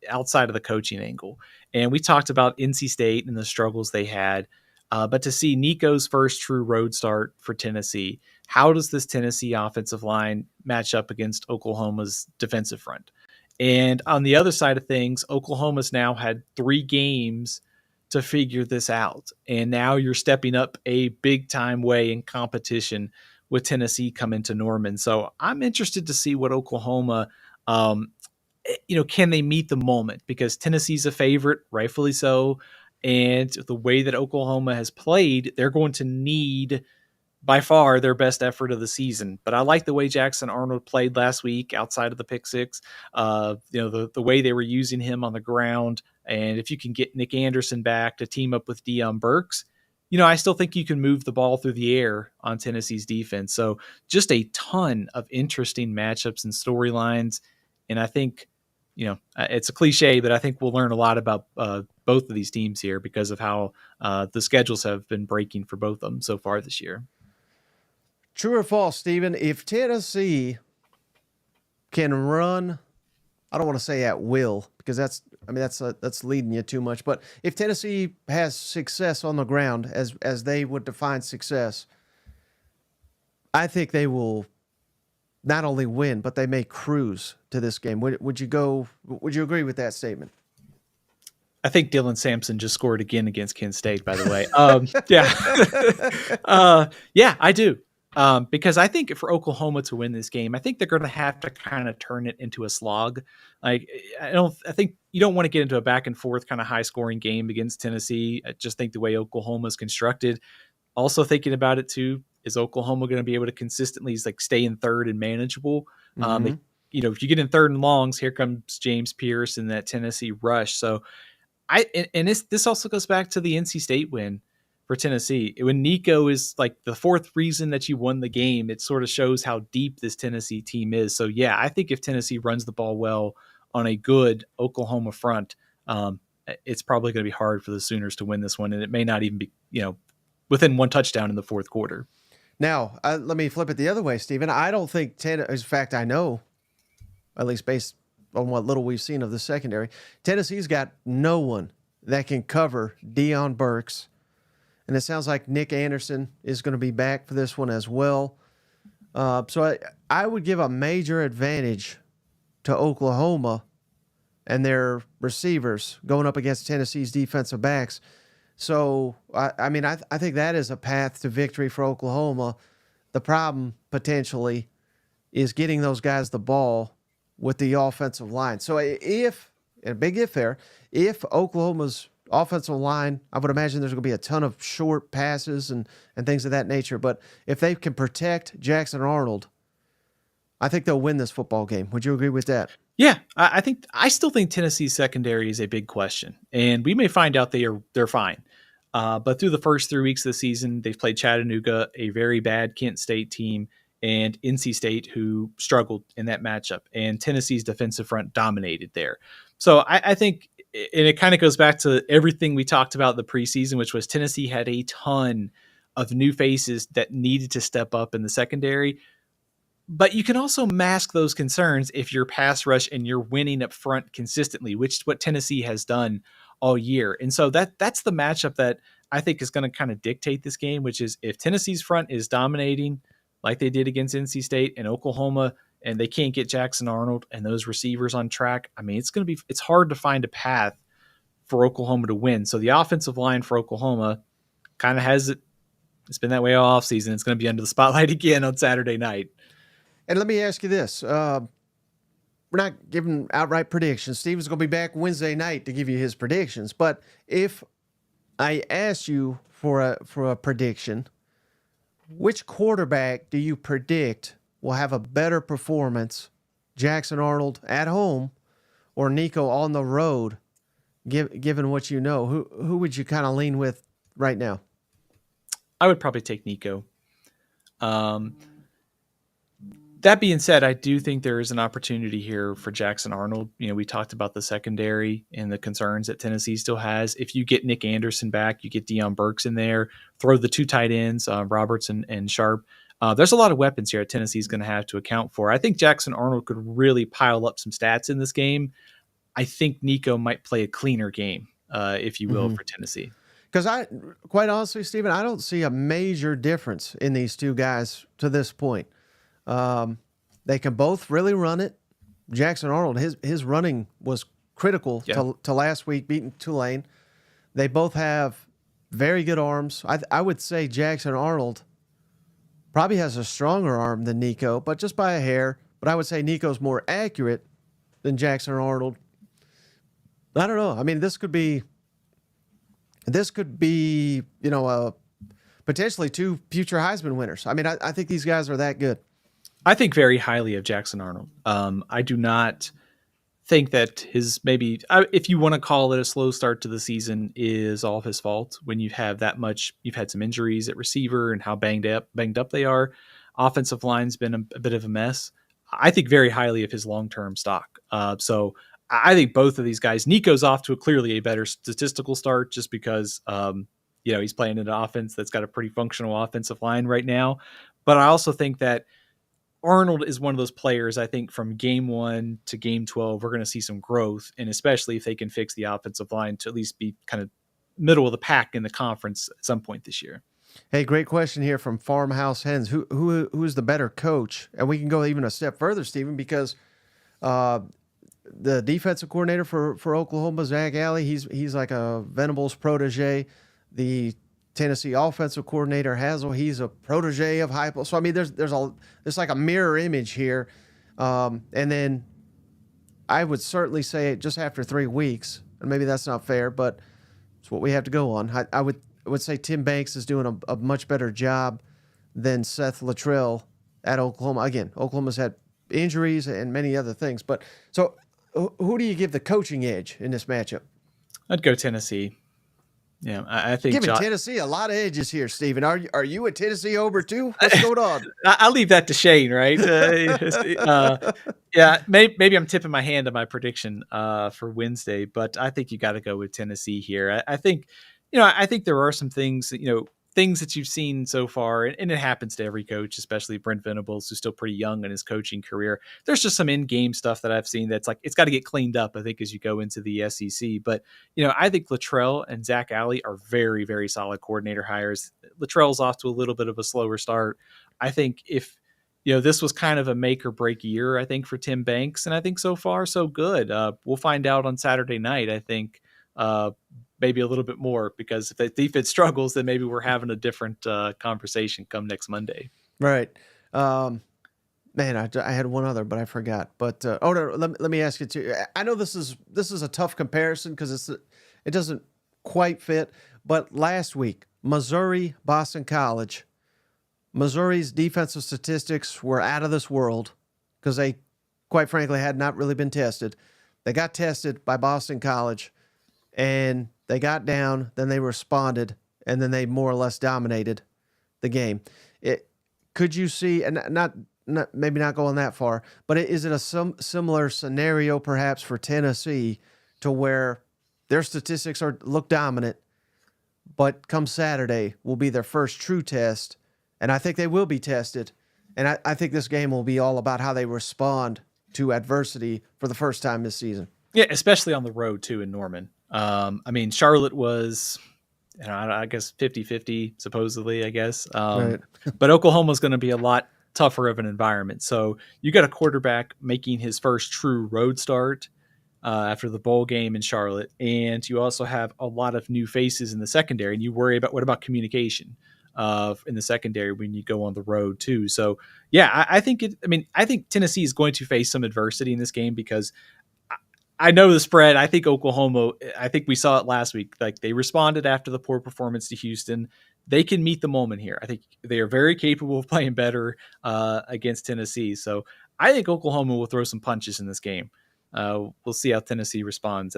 outside of the coaching angle. And we talked about NC State and the struggles they had. But to see Nico's first true road start for Tennessee, how does this Tennessee offensive line match up against Oklahoma's defensive front? And on the other side of things, Oklahoma's now had 3 games to figure this out. And now you're stepping up a big time way in competition with Tennessee coming to Norman. So I'm interested to see what Oklahoma, can they meet the moment? Because Tennessee's a favorite, rightfully so. And the way that Oklahoma has played, they're going to need by far their best effort of the season. But I like the way Jackson Arnold played last week outside of the pick six, the way they were using him on the ground. And if you can get Nick Anderson back to team up with Deion Burks, I still think you can move the ball through the air on Tennessee's defense. So just a ton of interesting matchups and storylines. And I think, it's a cliche, but I think we'll learn a lot about both of these teams here because of how the schedules have been breaking for both of them so far this year. True or false, Steven? If Tennessee can run, I don't want to say at will because that's leading you too much. But if Tennessee has success on the ground, as they would define success, I think they will not only win, but they may cruise to this game. Would you agree with that statement? I think Dylan Sampson just scored again against Kent State, by the way. Yeah, I do. Because I think for Oklahoma to win this game, I think they're going to have to kind of turn it into a slog. I think you don't want to get into a back and forth kind of high scoring game against Tennessee. I just think the way Oklahoma is constructed. Also thinking about it too, is Oklahoma going to be able to consistently stay in third and manageable? Mm-hmm. If you get in third and longs, here comes James Pierce and that Tennessee rush. So this also goes back to the NC State win for Tennessee. When Nico is the fourth reason that you won the game, it sort of shows how deep this Tennessee team is. So yeah, I think if Tennessee runs the ball well on a good Oklahoma front, it's probably going to be hard for the Sooners to win this one. And it may not even be, within one touchdown in the fourth quarter. Now, let me flip it the other way, Steven. I don't think in fact, I know, at least based on what little we've seen of the secondary, Tennessee's got no one that can cover Deion Burks. And it sounds like Nick Anderson is going to be back for this one as well. So I would give a major advantage to Oklahoma and their receivers going up against Tennessee's defensive backs. So, I think that is a path to victory for Oklahoma. The problem, potentially, is getting those guys the ball with the offensive line. So if and a big if there, if Oklahoma's offensive line, I would imagine there's going to be a ton of short passes and things of that nature. But if they can protect Jackson Arnold, I think they'll win this football game. Would you agree with that? Yeah, I still think Tennessee's secondary is a big question, and we may find out they're fine. But through the first 3 weeks of the season, they've played Chattanooga, a very bad Kent State team, and NC State, who struggled in that matchup. And Tennessee's defensive front dominated there. So I think, and it kind of goes back to everything we talked about the preseason, which was Tennessee had a ton of new faces that needed to step up in the secondary. But you can also mask those concerns if you're pass rush and you're winning up front consistently, which is what Tennessee has done all year. And so that's the matchup that I think is going to kind of dictate this game, which is if Tennessee's front is dominating like they did against NC State and Oklahoma, and they can't get Jackson Arnold and those receivers on track, I mean, it's hard to find a path for Oklahoma to win. So the offensive line for Oklahoma kind of has it. It's been that way all offseason. It's going to be under the spotlight again on Saturday night. And let me ask you this. We're not giving outright predictions. Steven's going to be back Wednesday night to give you his predictions. But if I ask you for a prediction, which quarterback do you predict will have a better performance, Jackson Arnold at home or Nico on the road, given what you know? Who would you kind of lean with right now? I would probably take Nico. That being said, I do think there is an opportunity here for Jackson Arnold. You know, we talked about the secondary and the concerns that Tennessee still has. If you get Nick Anderson back, you get Deion Burks in there, throw the two tight ends, Roberts and Sharp. There's a lot of weapons here that Tennessee's going to have to account for. I think Jackson Arnold could really pile up some stats in this game. I think Nico might play a cleaner game, if you will, for Tennessee. Because quite honestly, Steven, I don't see a major difference in these two guys to this point. They can both really run it. Jackson Arnold, his running was critical to last week beating Tulane. They both have very good arms. I would say Jackson Arnold probably has a stronger arm than Nico, but just by a hair. But I would say Nico's more accurate than Jackson Arnold. I don't know. I mean, this could be, potentially two future Heisman winners. I mean, I think these guys are that good. I think very highly of Jackson Arnold. I do not think that if you want to call it a slow start to the season, is all his fault. When you have that much, you've had some injuries at receiver and how banged up they are. Offensive line's been a bit of a mess. I think very highly of his long-term stock. So I think both of these guys, Nico's off to clearly a better statistical start just because, he's playing in an offense that's got a pretty functional offensive line right now. But I also think that Arnold is one of those players, I think, from game 1 to game 12, we're going to see some growth, and especially if they can fix the offensive line to at least be kind of middle of the pack in the conference at some point this year. Hey, great question here from Farmhouse Hens. Who's the better coach? And we can go even a step further, Steven, because the defensive coordinator for Oklahoma, Zach Alley, he's like a Venables protege. The Tennessee offensive coordinator Hazel, he's a protege of Heupel. So I mean, there's like a mirror image here, and then I would certainly say just after 3 weeks, and maybe that's not fair, but it's what we have to go on. I would say Tim Banks is doing a much better job than Seth Luttrell at Oklahoma. Again, Oklahoma's had injuries and many other things, but so who do you give the coaching edge in this matchup? I'd go Tennessee. Yeah, I think giving Tennessee a lot of edges here, Steven. Are you a Tennessee over too? What's going on? I'll leave that to Shane, right? Yeah, maybe I'm tipping my hand on my prediction for Wednesday, but I think you got to go with Tennessee here. I think there are some things that you've seen so far, and it happens to every coach, especially Brent Venables, who's still pretty young in his coaching career. There's just some in-game stuff that I've seen that's like, it's got to get cleaned up, I think, as you go into the SEC. But, I think Luttrell and Zach Alley are very, very solid coordinator hires. Luttrell's off to a little bit of a slower start. I think if, this was kind of a make or break year, I think, for Tim Banks, and I think so far, so good. We'll find out on Saturday night, I think, maybe a little bit more, because if the defense struggles, then maybe we're having a different conversation come next Monday. Right. Man, I had one other, but I forgot. But oh no, let me ask you too. I know this is a tough comparison because it doesn't quite fit. But last week, Missouri, Boston College, Missouri's defensive statistics were out of this world because they, quite frankly, had not really been tested. They got tested by Boston College, and they got down. Then they responded, and then they more or less dominated the game. Could you see, and not maybe not going that far, but is it a similar scenario perhaps for Tennessee to where their statistics look dominant, but come Saturday will be their first true test, and I think they will be tested, and I think this game will be all about how they respond to adversity for the first time this season. Yeah, especially on the road too in Norman. I mean, Charlotte was, I guess 50-50 supposedly, I guess. Right. But Oklahoma's going to be a lot tougher of an environment. So you got a quarterback making his first true road start after the bowl game in Charlotte. And you also have a lot of new faces in the secondary. And you worry about, what about communication in the secondary when you go on the road too? So yeah, I think Tennessee is going to face some adversity in this game because I know the spread. I think Oklahoma, I think we saw it last week. Like, they responded after the poor performance to Houston. They can meet the moment here. I think they are very capable of playing better against Tennessee. So I think Oklahoma will throw some punches in this game. We'll see how Tennessee responds.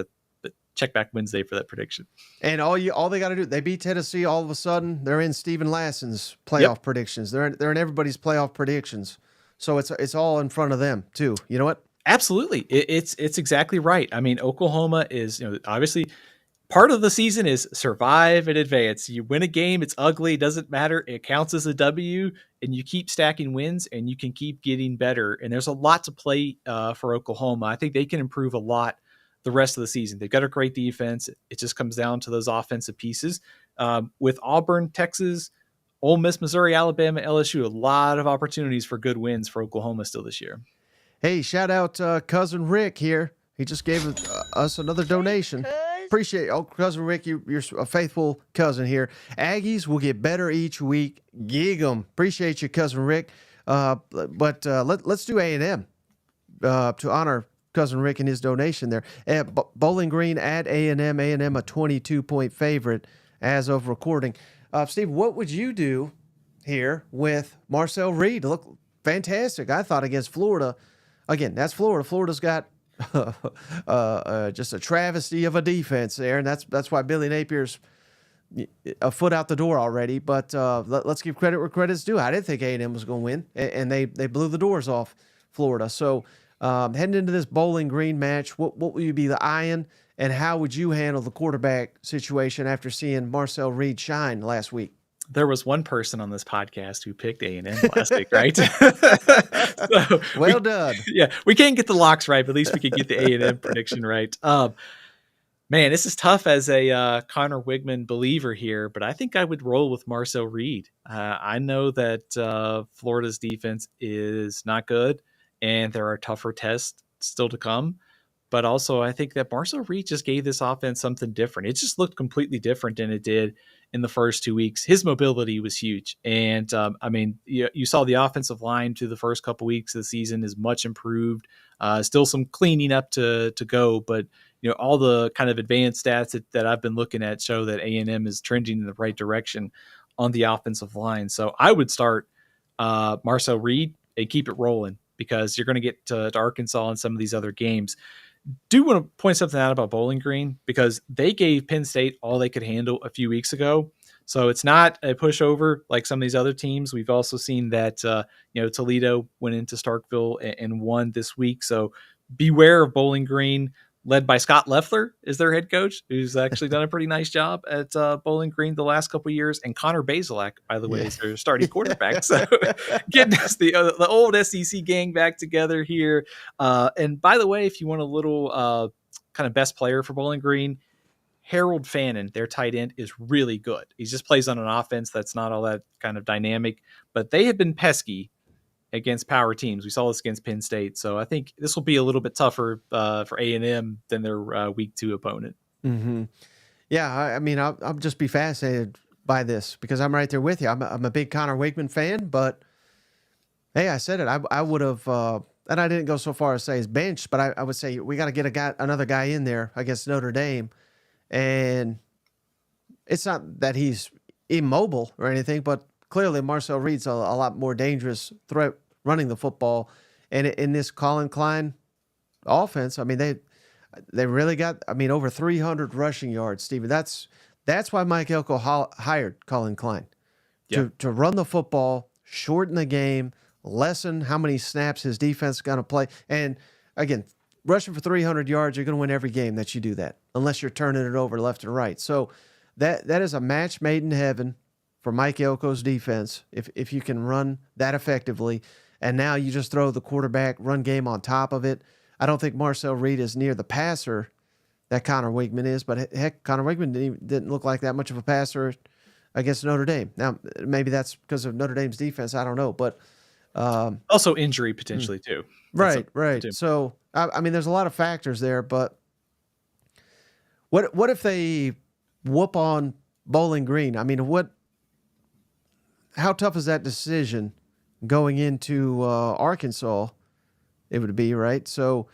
Check back Wednesday for that prediction. And all they got to do, they beat Tennessee. All of a sudden, they're in Steven Lassan's playoff predictions. They're in everybody's playoff predictions. So it's all in front of them too. You know what? Absolutely. It's exactly right. I mean, Oklahoma is, obviously part of the season is survive and advance. You win a game, it's ugly, it doesn't matter. It counts as a W, and you keep stacking wins and you can keep getting better. And there's a lot to play for Oklahoma. I think they can improve a lot the rest of the season. They've got a great defense. It just comes down to those offensive pieces. With Auburn, Texas, Ole Miss, Missouri, Alabama, LSU, a lot of opportunities for good wins for Oklahoma still this year. Hey, shout out Cousin Rick here. He just gave us another donation. Appreciate it. Oh, Cousin Rick, you're a faithful cousin here. Aggies will get better each week. Gig 'em. Appreciate you, Cousin Rick. But let's do A&M to honor Cousin Rick and his donation there. Bowling Green at A&M. A&M a 22-point favorite as of recording. Steve, what would you do here with Marcel Reed? Look fantastic, I thought, against Florida. Again, that's Florida. Florida's got just a travesty of a defense there, and that's why Billy Napier's a foot out the door already. But let's give credit where credit's due. I didn't think A&M was going to win, and they blew the doors off Florida. So heading into this Bowling Green match, what will you be the eyeing, and how would you handle the quarterback situation after seeing Marcel Reed shine last week? There was one person on this podcast who picked A&M last week, right? So well done. Yeah, we can't get the locks right, but at least we could get the A&M prediction right. Man, this is tough as a Connor Wigman believer here, but I think I would roll with Marcel Reed. I know that Florida's defense is not good, and there are tougher tests still to come. But also, I think that Marcel Reed just gave this offense something different. It just looked completely different than it did in the first 2 weeks. His mobility was huge. And you saw the offensive line through the first couple weeks of the season is much improved. Still some cleaning up to go, but all the kind of advanced stats that I've been looking at show that A&M is trending in the right direction on the offensive line. So I would start Marcel Reed and keep it rolling, because you're going to get to Arkansas and some of these other games. Do want to point something out about Bowling Green, because they gave Penn State all they could handle a few weeks ago. So it's not a pushover like some of these other teams. We've also seen that Toledo went into Starkville and won this week. So beware of Bowling Green, led by Scott Loeffler is their head coach, who's actually done a pretty nice job at Bowling Green the last couple of years. And Connor Bazelak, by the way, is their starting quarterback. So getting us the old SEC gang back together here. And by the way, if you want a little kind of best player for Bowling Green, Harold Fannin, their tight end, is really good. He just plays on an offense that's not all that kind of dynamic, but they have been pesky against power teams. We saw this against Penn State. So I think this will be a little bit tougher for A&M than their week 2 opponent. Mm-hmm. Yeah, I mean, I'll just be fascinated by this, because I'm right there with you. I'm a big Connor Wakeman fan, but Hey, I said it. I would have, and I didn't go so far as say his bench, but I would say we got to get another guy in there against Notre Dame, and it's not that he's immobile or anything, but clearly Marcel Reed's a lot more dangerous threat running the football, and in this Colin Klein offense, I mean they really got, I mean, over 300 rushing yards, Steven. That's why Mike Elko hired Colin Klein Yeah. to run the football, shorten the game, lessen how many snaps his defense is going to play. And again, rushing for 300 yards, you're going to win every game that you do that, unless you're turning it over left and right. So that is a match made in heaven for Mike Elko's defense if you can run that effectively. And now you just throw the quarterback run game on top of it. I don't think Marcel Reed is near the passer that Connor Wigman is, but heck, Connor Wigman didn't look like that much of a passer against Notre Dame. Now, maybe that's because of Notre Dame's defense. I don't know, but Also injury potentially too. right. So I mean, there's a lot of factors there, but what if they whoop on Bowling Green? I mean, how tough is that decision going into Arkansas? It would be, right. So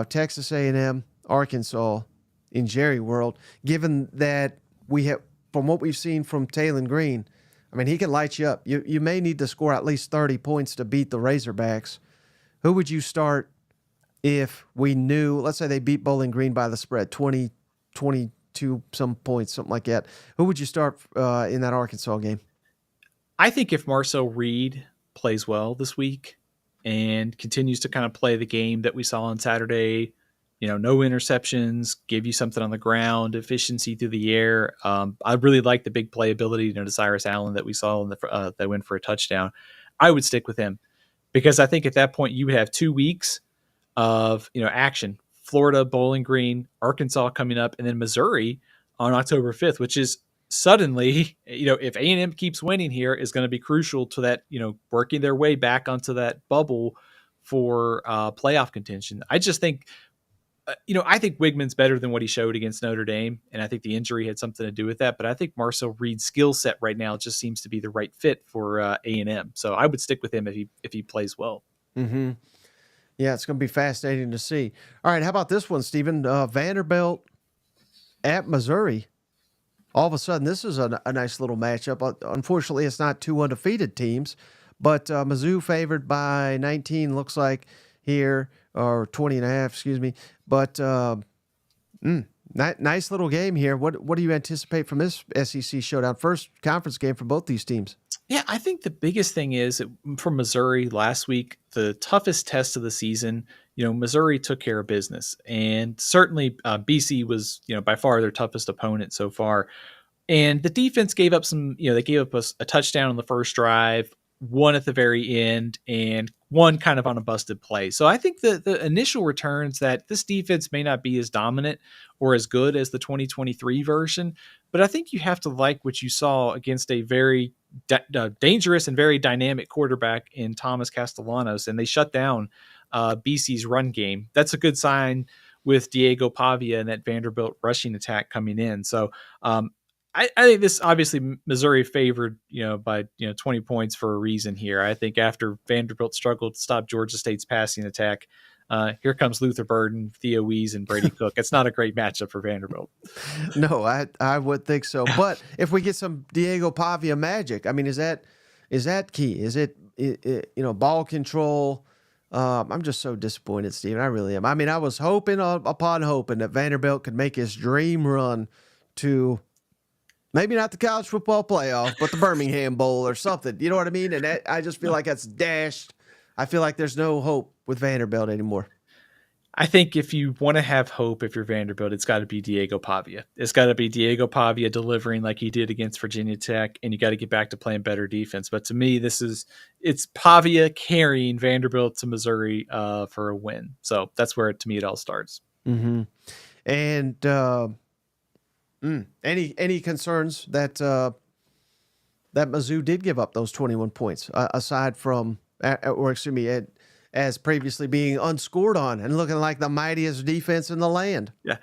Texas A&M, Arkansas in Jerry World. Given that we have, from what we've seen from Taylon Green, I mean, he can light you up. You may need to score at least 30 points to beat the Razorbacks. Who would you start if we knew, let's say they beat Bowling Green by the spread, 20, 22 some points, something like that. Who would you start in that Arkansas game? I think if Marcel Reed plays well this week and continues to kind of play the game that we saw on Saturday, no interceptions, give you something on the ground, efficiency through the air. I really like the big playability, to Cyrus Allen that we saw in that went for a touchdown. I would stick with him because I think at that point you would have 2 weeks of action. Florida, Bowling Green, Arkansas coming up, and then Missouri on October 5th, which is suddenly, if A&M keeps winning here, is going to be crucial to that, working their way back onto that bubble for playoff contention. I just think, I think Wigman's better than what he showed against Notre Dame, and I think the injury had something to do with that. But I think Marcel Reed's skill set right now just seems to be the right fit for A&M. So I would stick with him if he plays well. Mm-hmm. Yeah, it's going to be fascinating to see. All right, how about this one, Stephen? Vanderbilt at Missouri. All of a sudden, this is a nice little matchup. Unfortunately, it's not two undefeated teams, but Mizzou favored by 19, looks like here, or 20 and a half, excuse me. But nice little game here. What do you anticipate from this SEC showdown? First conference game for both these teams. Yeah, I think the biggest thing is for Missouri last week, the toughest test of the season, Missouri took care of business. And certainly BC was, by far their toughest opponent so far. And the defense gave up they gave up a touchdown on the first drive, one at the very end, and one kind of on a busted play. So I think the initial returns that this defense may not be as dominant or as good as the 2023 version, but I think you have to like what you saw against a very dangerous and very dynamic quarterback in Thomas Castellanos, and they shut down BC's run game. That's a good sign with Diego Pavia and that Vanderbilt rushing attack coming in. So I think this obviously Missouri favored, by 20 points for a reason here. I think after Vanderbilt struggled to stop Georgia State's passing attack, here comes Luther Burden, Theo Wees, and Brady Cook. It's not a great matchup for Vanderbilt. No, I would think so. But if we get some Diego Pavia magic, I mean, is that key? Is it ball control? I'm just so disappointed, Steven. I really am. I mean, I was hoping upon hoping that Vanderbilt could make his dream run to maybe not the college football playoff, but the Birmingham Bowl or something. You know what I mean? And I just feel like that's dashed. I feel like there's no hope with Vanderbilt anymore. I think if you want to have hope, if you're Vanderbilt, it's got to be Diego Pavia. It's got to be Diego Pavia delivering like he did against Virginia Tech, and you got to get back to playing better defense. But to me, it's Pavia carrying Vanderbilt to Missouri for a win. So that's where, to me, it all starts. Mm-hmm. And any concerns that Mizzou did give up those 21 points aside from, or excuse me, as previously being unscored on and looking like the mightiest defense in the land. Yeah.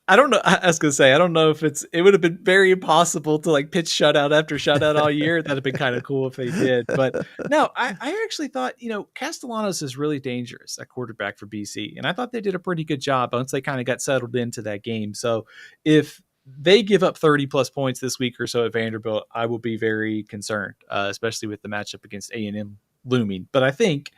I don't know. I was going to say, I don't know if it would have been very impossible to like pitch shutout after shutout all year. That'd have been kind of cool if they did. But no, I actually thought, Castellanos is really dangerous at quarterback for BC. And I thought they did a pretty good job once they kind of got settled into that game. So if they give up 30 plus points this week or so at Vanderbilt, I will be very concerned, especially with the matchup against A&M looming. But I think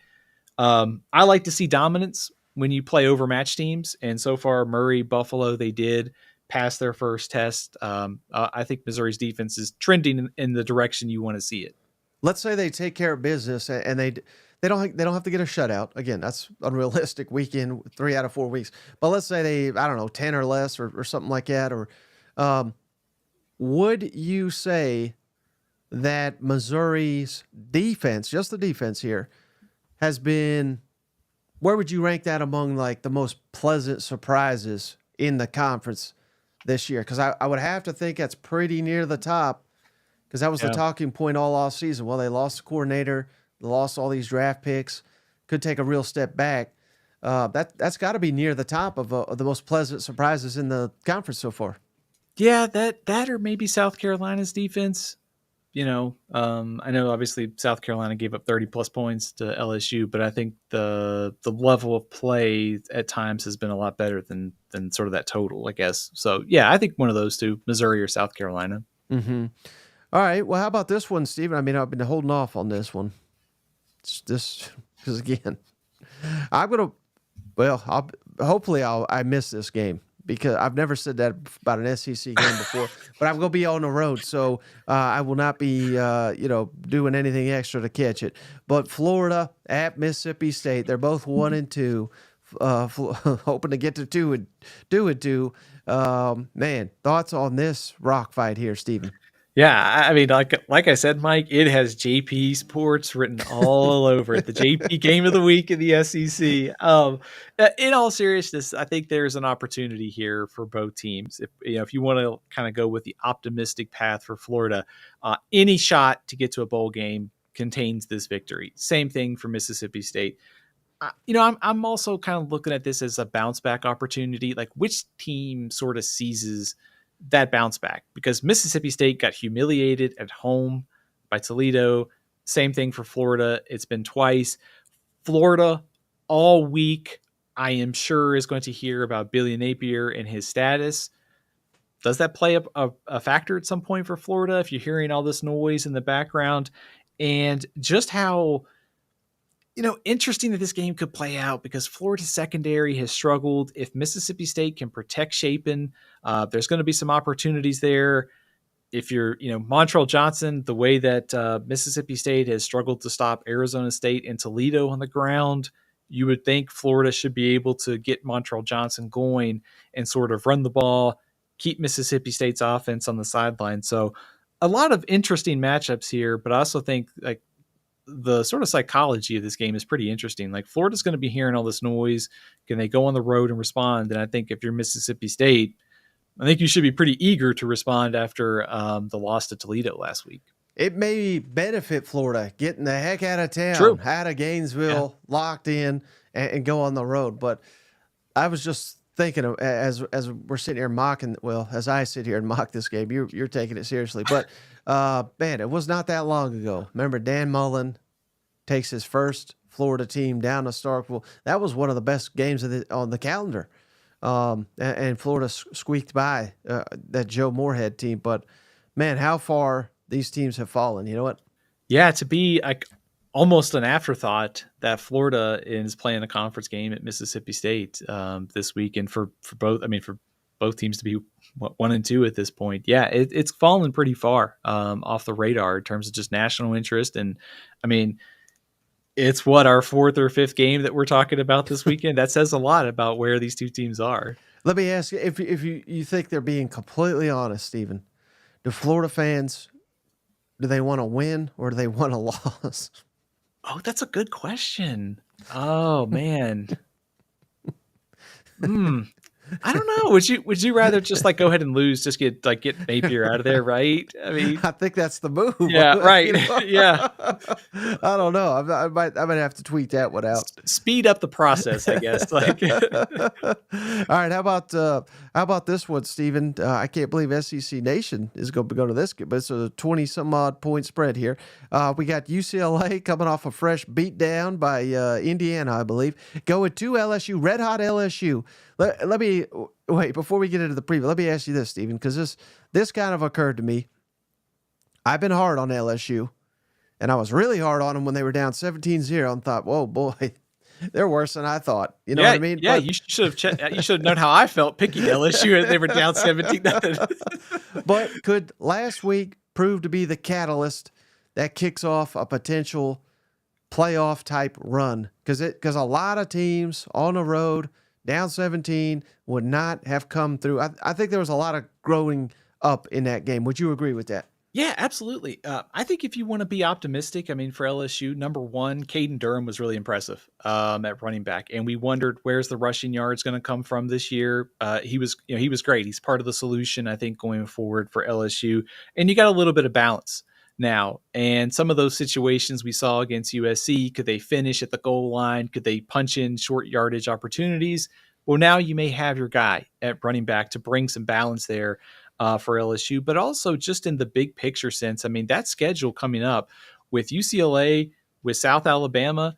I like to see dominance when you play overmatched teams. And so far, Murray, Buffalo, they did pass their first test. I think Missouri's defense is trending in the direction you want to see it. Let's say they take care of business and they don't have to get a shutout. Again, that's unrealistic weekend, 3 out of 4 weeks. But let's say they, I don't know, 10 or less or something like that. Or would you say that Missouri's defense, just the defense here, has been, where would you rank that among like the most pleasant surprises in the conference this year? Because I would have to think that's pretty near the top, because that was the talking point all off season. Well, they lost the coordinator, they lost all these draft picks, could take a real step back. That's got to be near the top of the most pleasant surprises in the conference so far. Yeah, that or maybe South Carolina's defense. I know obviously South Carolina gave up 30 plus points to LSU, but I think the level of play at times has been a lot better than sort of that total, I guess. So yeah, I think one of those two, Missouri or South Carolina. Mm-hmm. All right. Well, how about this one, Steven? I mean, I've been holding off on this one. It's this, because again, hopefully I miss this game, because I've never said that about an SEC game before, but I'm going to be on the road, so I will not be, doing anything extra to catch it. But Florida at Mississippi State, they're both 1-2, hoping to get to 2 and do it too. Man, thoughts on this rock fight here, Steven? Yeah, I mean, like I said, Mike, it has JP Sports written all over it. The JP game of the week in the SEC. In all seriousness, I think there's an opportunity here for both teams. If you want to kind of go with the optimistic path for Florida, any shot to get to a bowl game contains this victory. Same thing for Mississippi State. I'm also kind of looking at this as a bounce back opportunity. Like, which team sort of seizes that bounce back? Because Mississippi State got humiliated at home by Toledo. Same thing for Florida. It's been twice. Florida all week, I am sure, is going to hear about Billy Napier and his status. Does that play a factor at some point for Florida if you're hearing all this noise in the background? And just how interesting that this game could play out, because Florida's secondary has struggled. If Mississippi State can protect Shapen, there's going to be some opportunities there. If you're, Montrell Johnson, the way that Mississippi State has struggled to stop Arizona State and Toledo on the ground, you would think Florida should be able to get Montrell Johnson going and sort of run the ball, keep Mississippi State's offense on the sideline. So a lot of interesting matchups here, but I also think like the sort of psychology of this game is pretty interesting. Like, Florida's going to be hearing all this noise. Can they go on the road and respond? And I think if you're Mississippi State, I think you should be pretty eager to respond after the loss to Toledo last week. It may benefit Florida getting the heck out of town, True. Out of Gainesville, locked in, and go on the road. But I was just thinking of, as we're sitting here mocking, well, as I sit here and mock this game, you're taking it seriously. But man, it was not that long ago. Remember, Dan Mullen takes his first Florida team down to Starkville. That was one of the best games on the calendar. And Florida squeaked by that Joe Moorhead team. But man, how far these teams have fallen. You know what? Yeah, to be like almost an afterthought that Florida is playing a conference game at Mississippi State this week, and for both teams to be 1-2 at this point. Yeah, it's fallen pretty far off the radar in terms of just national interest. And I mean, it's our 4th or 5th game that we're talking about this weekend. That says a lot about where these two teams are. Let me ask you, if you think they're being completely honest, Steven, do Florida fans, do they want to win or do they want a loss? Oh, that's a good question. Oh, man. I don't know. Would you rather just like go ahead and lose, just get Napier out of there, right? I mean, I think that's the move. yeah, right. You know? Yeah. I don't know. I might have to tweet that one out. Speed up the process, I guess. Like, All right, how about this one, Steven? I can't believe SEC Nation is going to go to this, but it's a 20 some odd point spread here. We got UCLA coming off a fresh beatdown by Indiana, I believe, going to LSU, red hot LSU. Let me wait before we get into the preview. Let me ask you this, Steven, because this kind of occurred to me. I've been hard on LSU, and I was really hard on them when they were down 17-0 and thought, whoa, boy, they're worse than I thought. You know what I mean? Yeah, but, you should have known how I felt picking LSU and they were down 17-0. But could last week prove to be the catalyst that kicks off a potential playoff type run? Because a lot of teams on the road down 17 would not have come through. I think there was a lot of growing up in that game. Would you agree with that? Yeah, absolutely. I think if you want to be optimistic, I mean, for LSU, number one, Caden Durham was really impressive at running back, and we wondered where's the rushing yards going to come from this year. He was great. He's part of the solution, I think, going forward for LSU. And you got a little bit of balance now. And some of those situations we saw against USC, could they finish at the goal line? Could they punch in short yardage opportunities? Well, now you may have your guy at running back to bring some balance there. For LSU, but also just in the big picture sense. I mean, that schedule coming up with UCLA, with South Alabama,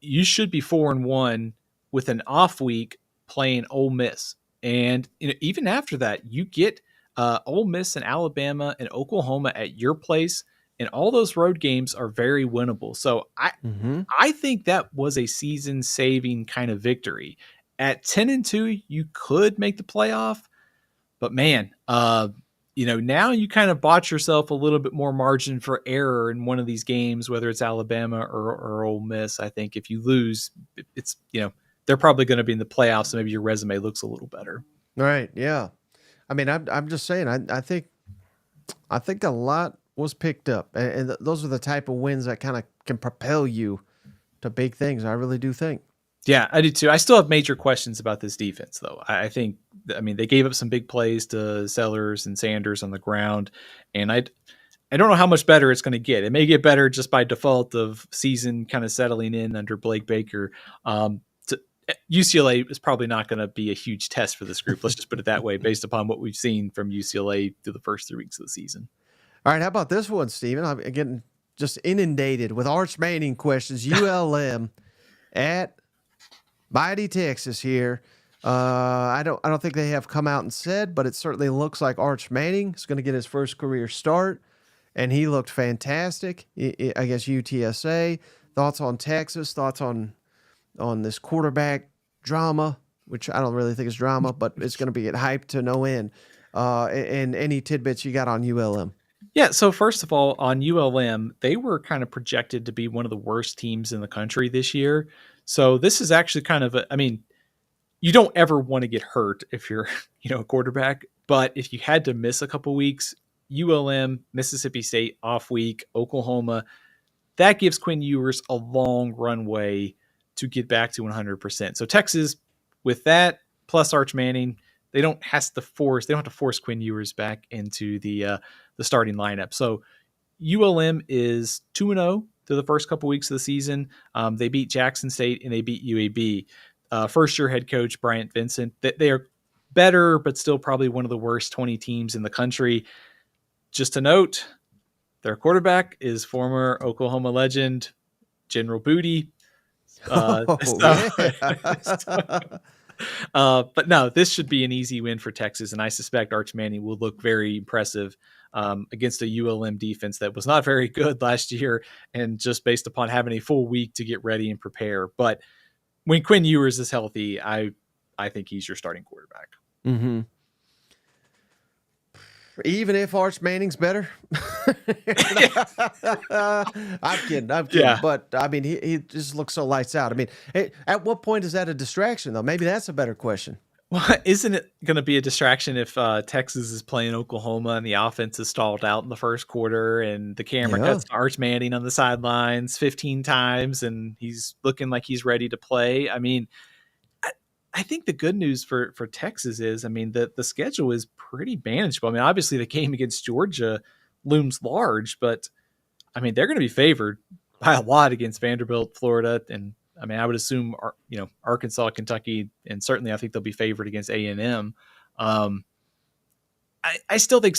you should be 4-1 with an off week playing Ole Miss. And even after that, you get Ole Miss and Alabama and Oklahoma at your place, and all those road games are very winnable. So I think that was a season-saving kind of victory. At 10-2, you could make the playoff. But man, now you kind of bought yourself a little bit more margin for error in one of these games, whether it's Alabama or Ole Miss. I think if you lose, it's they're probably going to be in the playoffs, so maybe your resume looks a little better. Right? Yeah. I mean, I'm just saying. I think a lot was picked up, and those are the type of wins that kind of can propel you to big things. I really do think. Yeah, I do too. I still have major questions about this defense, though. I mean, they gave up some big plays to Sellers and Sanders on the ground, and I don't know how much better it's going to get. It may get better just by default of season kind of settling in under Blake Baker. UCLA is probably not going to be a huge test for this group. Let's just put it that way, based upon what we've seen from UCLA through the first 3 weeks of the season. All right, how about this one, Steven? I'm getting just inundated with Arch Manning questions. ULM at Mighty Texas here. I don't think they have come out and said, but it certainly looks like Arch Manning is going to get his first career start, and he looked fantastic against UTSA. Thoughts on Texas? Thoughts on this quarterback drama, which I don't really think is drama, but it's going to be hyped to no end. And any tidbits you got on ULM? Yeah, so first of all, on ULM, they were kind of projected to be one of the worst teams in the country this year. So this is actually kind of you don't ever want to get hurt if you're, a quarterback, but if you had to miss a couple weeks, ULM, Mississippi State off week, Oklahoma, that gives Quinn Ewers a long runway to get back to 100%. So Texas, with that plus Arch Manning, they don't have to force Quinn Ewers back into the starting lineup. So ULM is 2-0 through the first couple weeks of the season. They beat Jackson State and they beat UAB. First-year head coach Bryant Vincent. They are better, but still probably one of the worst 20 teams in the country. Just to note, their quarterback is former Oklahoma legend General Booty. But no, this should be an easy win for Texas, and I suspect Arch Manning will look very impressive against a ULM defense that was not very good last year, and just based upon having a full week to get ready and prepare. But when Quinn Ewers is healthy, I think he's your starting quarterback. Mm-hmm. Even if Arch Manning's better? I'm kidding. Yeah. But, I mean, he just looks so lights out. I mean, at what point is that a distraction, though? Maybe that's a better question. Well, isn't it going to be a distraction if Texas is playing Oklahoma and the offense is stalled out in the first quarter and the camera cuts to Arch Manning on the sidelines 15 times and he's looking like he's ready to play? I mean, I think the good news for Texas is, I mean, the schedule is pretty manageable. I mean, obviously the game against Georgia looms large, but I mean, they're going to be favored by a lot against Vanderbilt, Florida, and I mean, I would assume, Arkansas, Kentucky, and certainly I think they'll be favored against A&M. I still think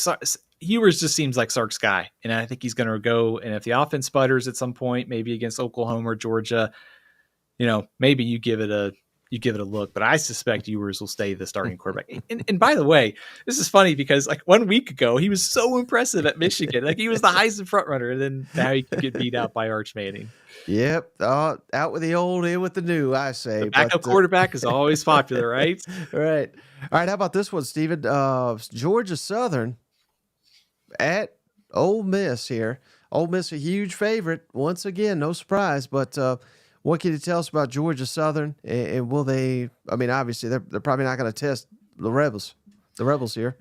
Ewers just seems like Sark's guy, and I think he's going to go. And if the offense sputters at some point, maybe against Oklahoma or Georgia, maybe you give it a look. But I suspect Ewers will stay the starting quarterback. And by the way, this is funny because like 1 week ago he was so impressive at Michigan, like he was the Heisman frontrunner, and then now he could get beat out by Arch Manning. Yep, out with the old, in with the new, I say. The backup quarterback is always popular, right? Right. All right, how about this one, Steven? Georgia Southern at Ole Miss here. Ole Miss a huge favorite. Once again, no surprise, but what can you tell us about Georgia Southern? And will they, I mean, obviously they're probably not going to test the Rebels here.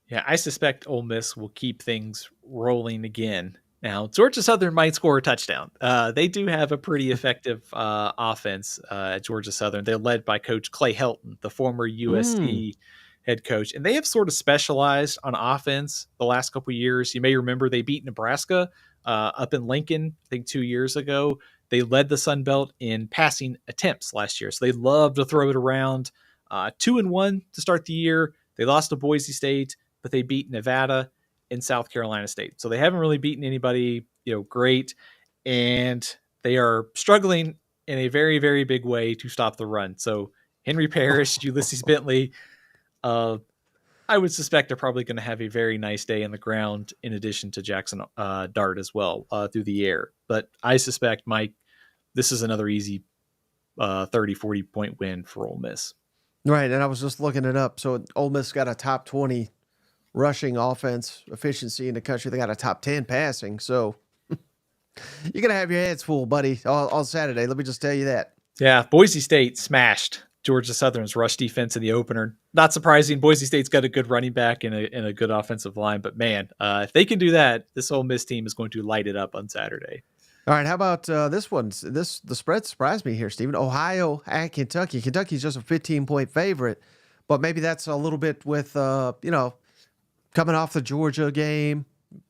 Yeah, I suspect Ole Miss will keep things rolling again. Now, Georgia Southern might score a touchdown. They do have a pretty effective offense at Georgia Southern. They're led by Coach Clay Helton, the former USC head coach. And they have sort of specialized on offense the last couple of years. You may remember they beat Nebraska up in Lincoln, I think 2 years ago. They led the Sun Belt in passing attempts last year. So they love to throw it around. 2-1 to start the year. They lost to Boise State, but they beat Nevada in South Carolina State. So they haven't really beaten anybody, great. And they are struggling in a very, very big way to stop the run. So Henry Parrish, Ulysses Bentley, I would suspect they're probably going to have a very nice day on the ground in addition to Jackson Dart as well through the air. But I suspect, Mike, this is another easy 30, 40 point win for Ole Miss. Right. And I was just looking it up. So Ole Miss got a top 20 rushing offense efficiency in the country. They got a top 10 passing. So you're going to have your hands full, buddy, on Saturday. Let me just tell you that. Yeah. Boise State smashed Georgia Southern's rush defense in the opener. Not surprising. Boise State's got a good running back and a good offensive line. But, man, if they can do that, this Ole Miss team is going to light it up on Saturday. All right, how about this one? The spread surprised me here, Stephen. Ohio at Kentucky. Kentucky's just a 15-point favorite, but maybe that's a little bit with, coming off the Georgia game,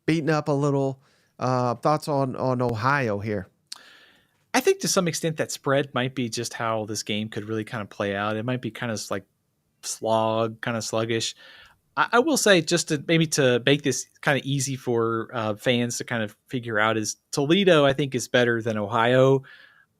beating up a little. Thoughts on Ohio here? I think to some extent that spread might be just how this game could really kind of play out. It might be kind of like kind of sluggish. I will say, just to make this kind of easy for fans to kind of figure out, is Toledo, I think, is better than Ohio.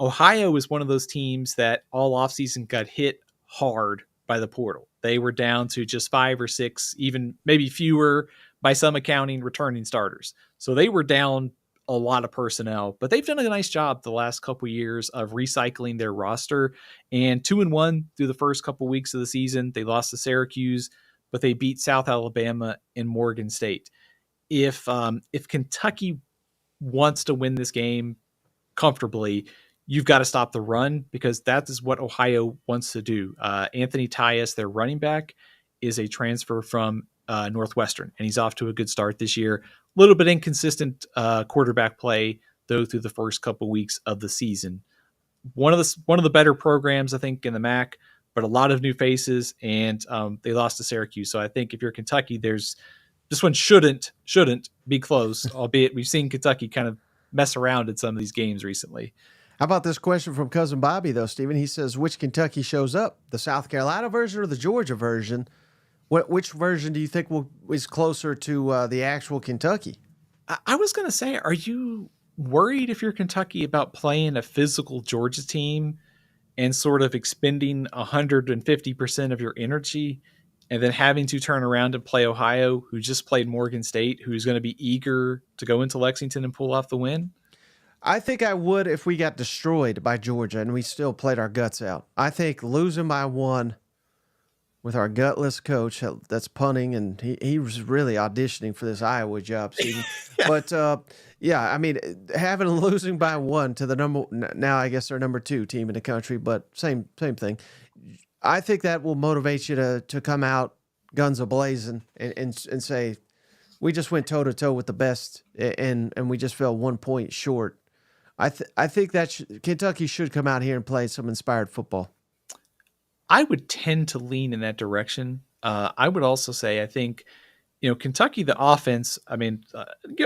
Ohio is one of those teams that all offseason got hit hard by the portal. They were down to just 5 or 6, even maybe fewer by some accounting, returning starters. So they were down a lot of personnel, but they've done a nice job the last couple of years of recycling their roster. And 2-1 through the first couple of weeks of the season. They lost to Syracuse, but they beat South Alabama and Morgan State. If Kentucky wants to win this game comfortably, you've got to stop the run, because that is what Ohio wants to do. Anthony Tyus, their running back, is a transfer from Northwestern, and he's off to a good start this year. A little bit inconsistent quarterback play, though, through the first couple weeks of the season. One of the better programs, I think, in the MAC, but a lot of new faces, and they lost to Syracuse. So I think if you're Kentucky, this one shouldn't be close, albeit we've seen Kentucky kind of mess around in some of these games recently. How about this question from Cousin Bobby, though, Stephen? He says, which Kentucky shows up, the South Carolina version or the Georgia version? Which version do you think is closer to the actual Kentucky? I was going to say, are you worried, if you're Kentucky, about playing a physical Georgia team and sort of expending 150% of your energy and then having to turn around and play Ohio, who just played Morgan State, who's going to be eager to go into Lexington and pull off the win? I think I would if we got destroyed by Georgia and we still played our guts out. I think losing by 1 with our gutless coach that's punting, and he was really auditioning for this Iowa job, Stephen. But, I mean, losing by 1 to now I guess they're number 2 team in the country, but same thing. I think that will motivate you to come out guns a-blazing and say, we just went toe-to-toe with the best, and we just fell 1 point short. I think that Kentucky should come out here and play some inspired football. I would tend to lean in that direction. I would also say I think Kentucky, the offense. I mean,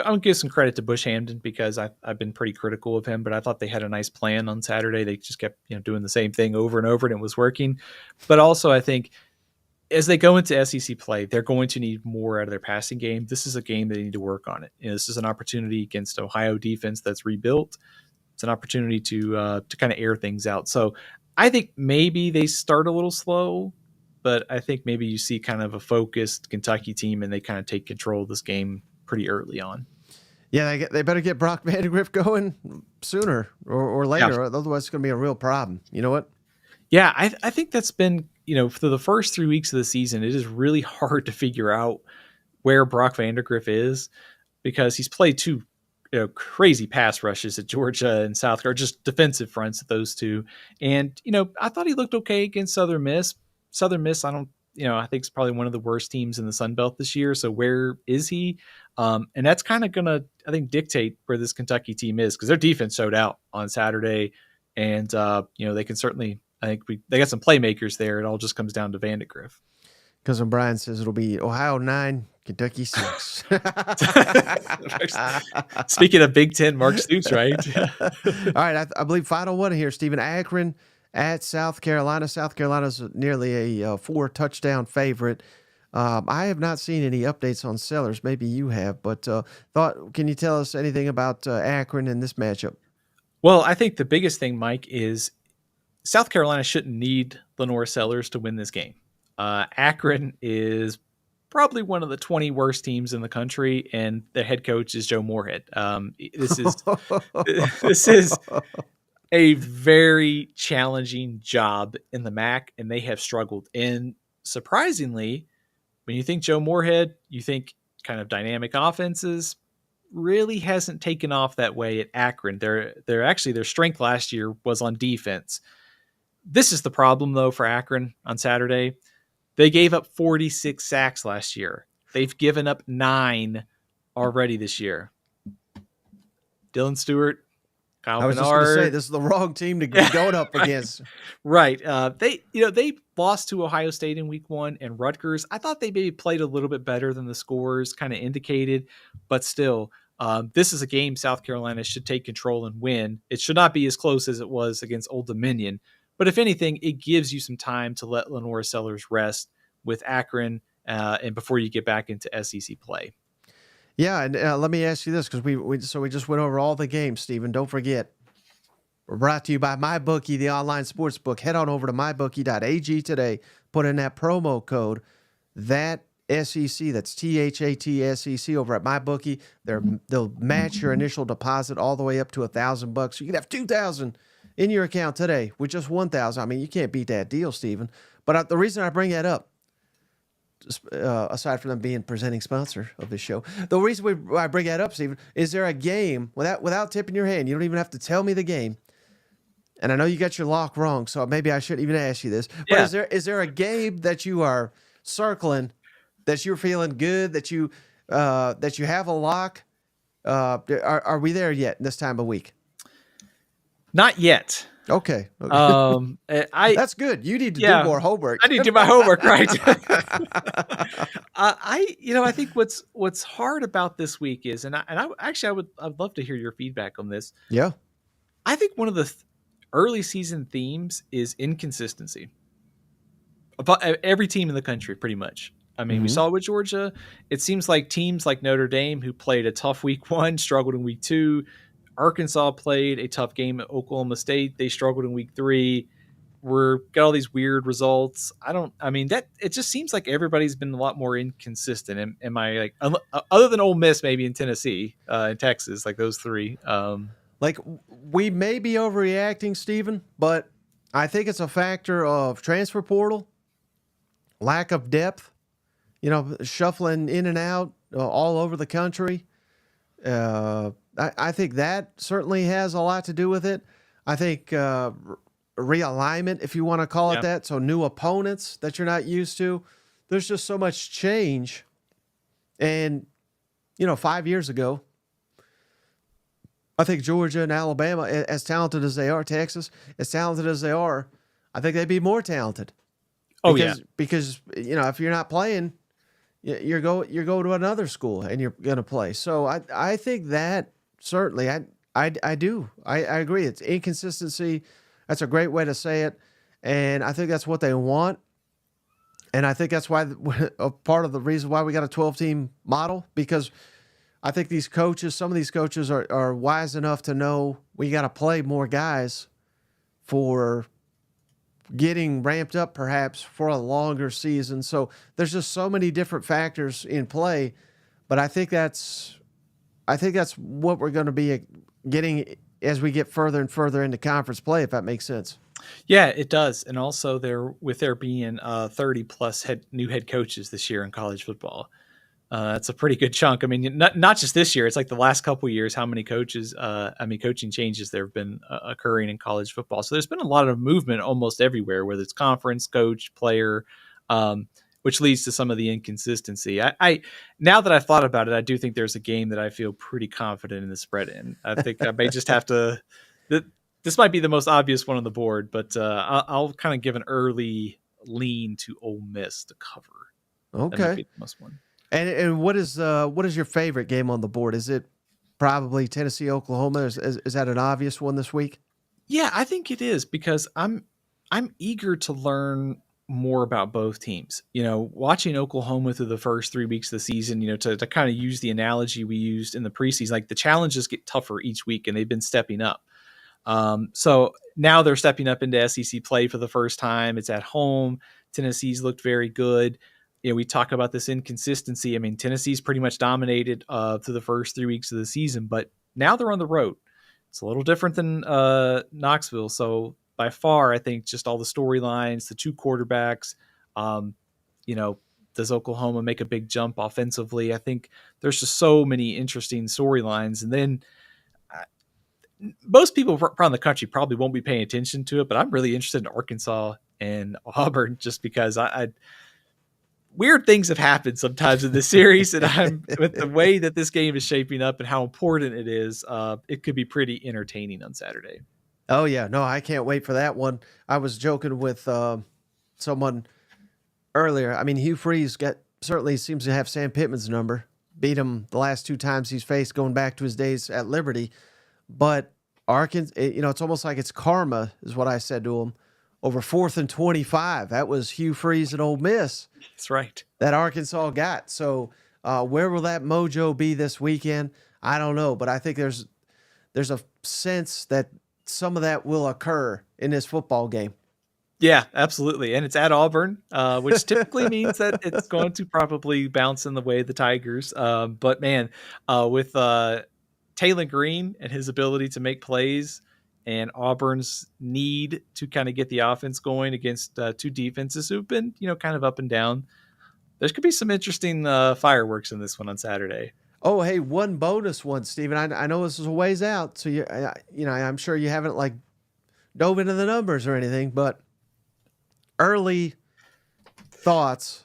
I'll give some credit to Bush Hamden because I've been pretty critical of him, but I thought they had a nice plan on Saturday. They just kept doing the same thing over and over, and it was working. But also, I think as they go into SEC play, they're going to need more out of their passing game. This is a game they need to work on it. This is an opportunity against Ohio defense that's rebuilt. It's an opportunity to kind of air things out. So I think maybe they start a little slow, but I think maybe you see kind of a focused Kentucky team and they kind of take control of this game pretty early on. Yeah, they better get Brock Vandegrift going sooner or later. Yeah. Otherwise, it's going to be a real problem. You know what? Yeah, I think that's been, for the first 3 weeks of the season, it is really hard to figure out where Brock Vandegrift is because he's played two crazy pass rushes at Georgia and South Carolina, just defensive fronts at those two. And, I thought he looked okay against Southern Miss. Southern Miss, I think it's probably one of the worst teams in the Sun Belt this year. So where is he? And that's kind of going to, I think, dictate where this Kentucky team is because their defense showed out on Saturday. And, they can certainly, I think they got some playmakers there. It all just comes down to Vandegrift. Because when Brian says it'll be Ohio 9, Kentucky 6. Speaking of Big Ten, Mark Stoops, right? All right, I believe final one here, Stephen. Akron at South Carolina. South Carolina's nearly a 4-touchdown favorite. I have not seen any updates on Sellers. Maybe you have, but can you tell us anything about Akron in this matchup? Well, I think the biggest thing, Mike, is South Carolina shouldn't need Lenore Sellers to win this game. Akron is probably one of the 20 worst teams in the country, and the head coach is Joe Moorhead. This is a very challenging job in the MAC, and they have struggled. And surprisingly, when you think Joe Moorhead, you think kind of dynamic offenses. Really hasn't taken off that way at Akron. Their strength last year was on defense. This is the problem, though, for Akron on Saturday. They gave up 46 sacks last year. They've given up 9 already this year. Dylan Stewart, Kyle I was just going to say, this is the wrong team to be going up against. Right. They lost to Ohio State in week 1 and Rutgers. I thought they maybe played a little bit better than the scores kind of indicated, but still, this is a game South Carolina should take control and win. It should not be as close as it was against Old Dominion. But if anything, it gives you some time to let Lenore Sellers rest with Akron and before you get back into SEC play. Yeah, and let me ask you this, because we just went over all the games, Stephen. Don't forget, we're brought to you by MyBookie, the online sports book. Head on over to mybookie.ag today. Put in that promo code, that SEC, that's THATSEC over at MyBookie. They'll match your initial deposit all the way up to $1,000. You can have $2,000 in your account today with just $1,000. I mean, you can't beat that deal, Stephen. But the reason I bring that up, aside from them being presenting sponsor of this show, the reason I bring that up, Stephen, is there a game without tipping your hand? You don't even have to tell me the game. And I know you got your lock wrong, so maybe I shouldn't even ask you this. But yeah. Is there a game that you are circling that you're feeling good that you have a lock? Are we there yet this time of week? Not yet. Okay. That's good. You need to do more homework. I need to do my homework, right? I think what's hard about this week is, I'd love to hear your feedback on this. Yeah. I think one of the early season themes is inconsistency. About every team in the country, pretty much. I mean, we saw it with Georgia. It seems like teams like Notre Dame, who played a tough week 1, struggled in week 2. Arkansas played a tough game at Oklahoma State. They struggled in week 3. Got all these weird results. It just seems like everybody's been a lot more inconsistent. Am I like, other than Ole Miss, maybe in Tennessee, in Texas, like those 3. Like we may be overreacting, Stephen, but I think it's a factor of transfer portal, lack of depth, shuffling in and out all over the country. I think that certainly has a lot to do with it. I think realignment, if you want to call it that, so new opponents that you're not used to. There's just so much change. And, 5 years ago, I think Georgia and Alabama, as talented as they are, Texas, as talented as they are, I think they'd be more talented Oh yeah. Because if you're not playing, you're going to another school and you're going to play. So I think that certainly I do. I agree. It's inconsistency. That's a great way to say it. And I think that's what they want. And I think that's why a part of the reason why we got a 12-team model, because I think some of these coaches are wise enough to know we got to play more guys for getting ramped up perhaps for a longer season. So there's just so many different factors in play, but I think that's what we're going to be getting as we get further and further into conference play, if that makes sense. Yeah, it does. And also there being 30 plus new head coaches this year in college football. That's a pretty good chunk. I mean, not just this year. It's like the last couple of years, how many coaching changes there have been occurring in college football. So there's been a lot of movement almost everywhere, whether it's conference, coach, player, which leads to some of the inconsistency. I now that I've thought about it, I do think there's a game that I feel pretty confident in the spread in. I think I may just have to. This might be the most obvious one on the board, but I'll kind of give an early lean to Ole Miss to cover. Okay, that might be the most one. And what is your favorite game on the board? Is it probably Tennessee, Oklahoma? Is that an obvious one this week? Yeah, I think it is, because I'm eager to learn more about both teams. Watching Oklahoma through the first 3 weeks of the season, to kind of use the analogy we used in the preseason, like the challenges get tougher each week, and they've been stepping up. So now they're stepping up into SEC play for the first time. It's at home. Tennessee's looked very good. We talk about this inconsistency. I mean, Tennessee's pretty much dominated through the first 3 weeks of the season, but now they're on the road. It's a little different than Knoxville. So by far, I think just all the storylines, the two quarterbacks, does Oklahoma make a big jump offensively? I think there's just so many interesting storylines. And then most people around the country probably won't be paying attention to it, but I'm really interested in Arkansas and Auburn, just because weird things have happened sometimes in this series, and I'm with the way that this game is shaping up and how important it is. It could be pretty entertaining on Saturday. Oh yeah, no, I can't wait for that one. I was joking with someone earlier. I mean, Hugh Freeze certainly seems to have Sam Pittman's number. Beat him the last 2 times he's faced, going back to his days at Liberty. But Arkansas, it's almost like it's karma, is what I said to him. Over 4th and 25. That was Hugh Freeze and Ole Miss. That's right. That Arkansas got. So where will that mojo be this weekend? I don't know, but I think there's a sense that some of that will occur in this football game. Yeah, absolutely. And it's at Auburn, which typically means that it's going to probably bounce in the way of the Tigers. But man, with Taylor Green and his ability to make plays, and Auburn's need to kind of get the offense going against 2 defenses who've been, kind of up and down, there could be some interesting fireworks in this one on Saturday. Oh, hey, one bonus one, Steven. I know this is a ways out, so I'm sure you haven't like dove into the numbers or anything, but early thoughts.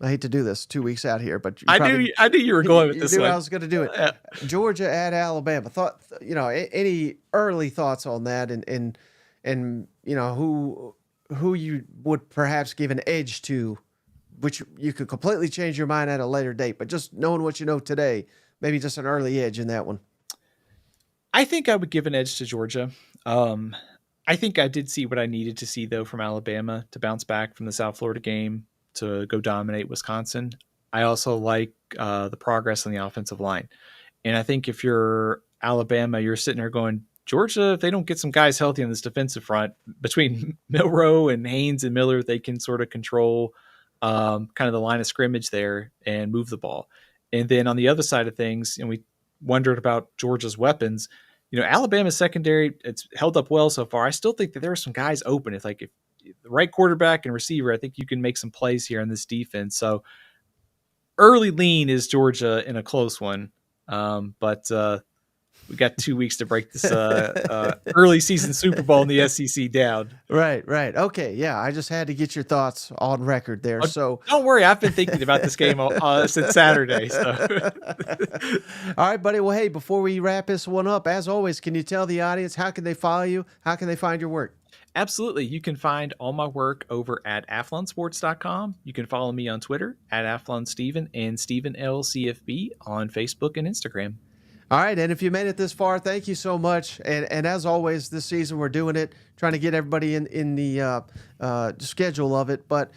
I hate to do this 2 weeks out here, but I knew you were going with this one. I was going to do it. Yeah. Georgia at Alabama. Any early thoughts on that, and who you would perhaps give an edge to, which you could completely change your mind at a later date, but just knowing what you know today, maybe just an early edge in that one. I think I would give an edge to Georgia. I think I did see what I needed to see, though, from Alabama to bounce back from the South Florida game to go dominate Wisconsin. I also like the progress on the offensive line. And I think if you're Alabama, you're sitting there going, Georgia, if they don't get some guys healthy on this defensive front, between Milroe and Haynes and Miller, they can sort of control kind of the line of scrimmage there and move the ball. And then on the other side of things, and we wondered about Georgia's weapons, Alabama's secondary, it's held up well so far. I still think that there are some guys open. If the right quarterback and receiver, I think you can make some plays here on this defense. So early lean is Georgia in a close one. But we got 2 weeks to break this early season Super Bowl in the SEC down. Right. Okay. Yeah. I just had to get your thoughts on record there. Oh, So don't worry. I've been thinking about this game since Saturday. So. All right, buddy. Well, hey, before we wrap this one up, as always, can you tell the audience how can they follow you? How can they find your work? Absolutely. You can find all my work over at athlonsports.com. You can follow me on Twitter at athlonsteven and StephenLCFB on Facebook and Instagram. All right, and if you made it this far, thank you so much. And as always, this season we're doing it, trying to get everybody in the schedule of it. But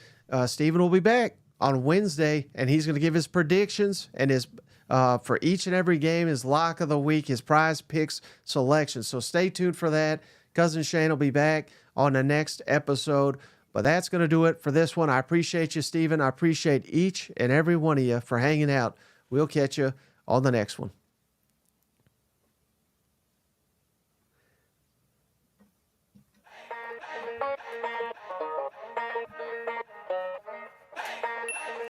Steven will be back on Wednesday, and he's going to give his predictions and his for each and every game, his lock of the week, his prize picks selection. So stay tuned for that. Cousin Shane will be back on the next episode. But that's going to do it for this one. I appreciate you, Steven. I appreciate each and every one of you for hanging out. We'll catch you on the next one.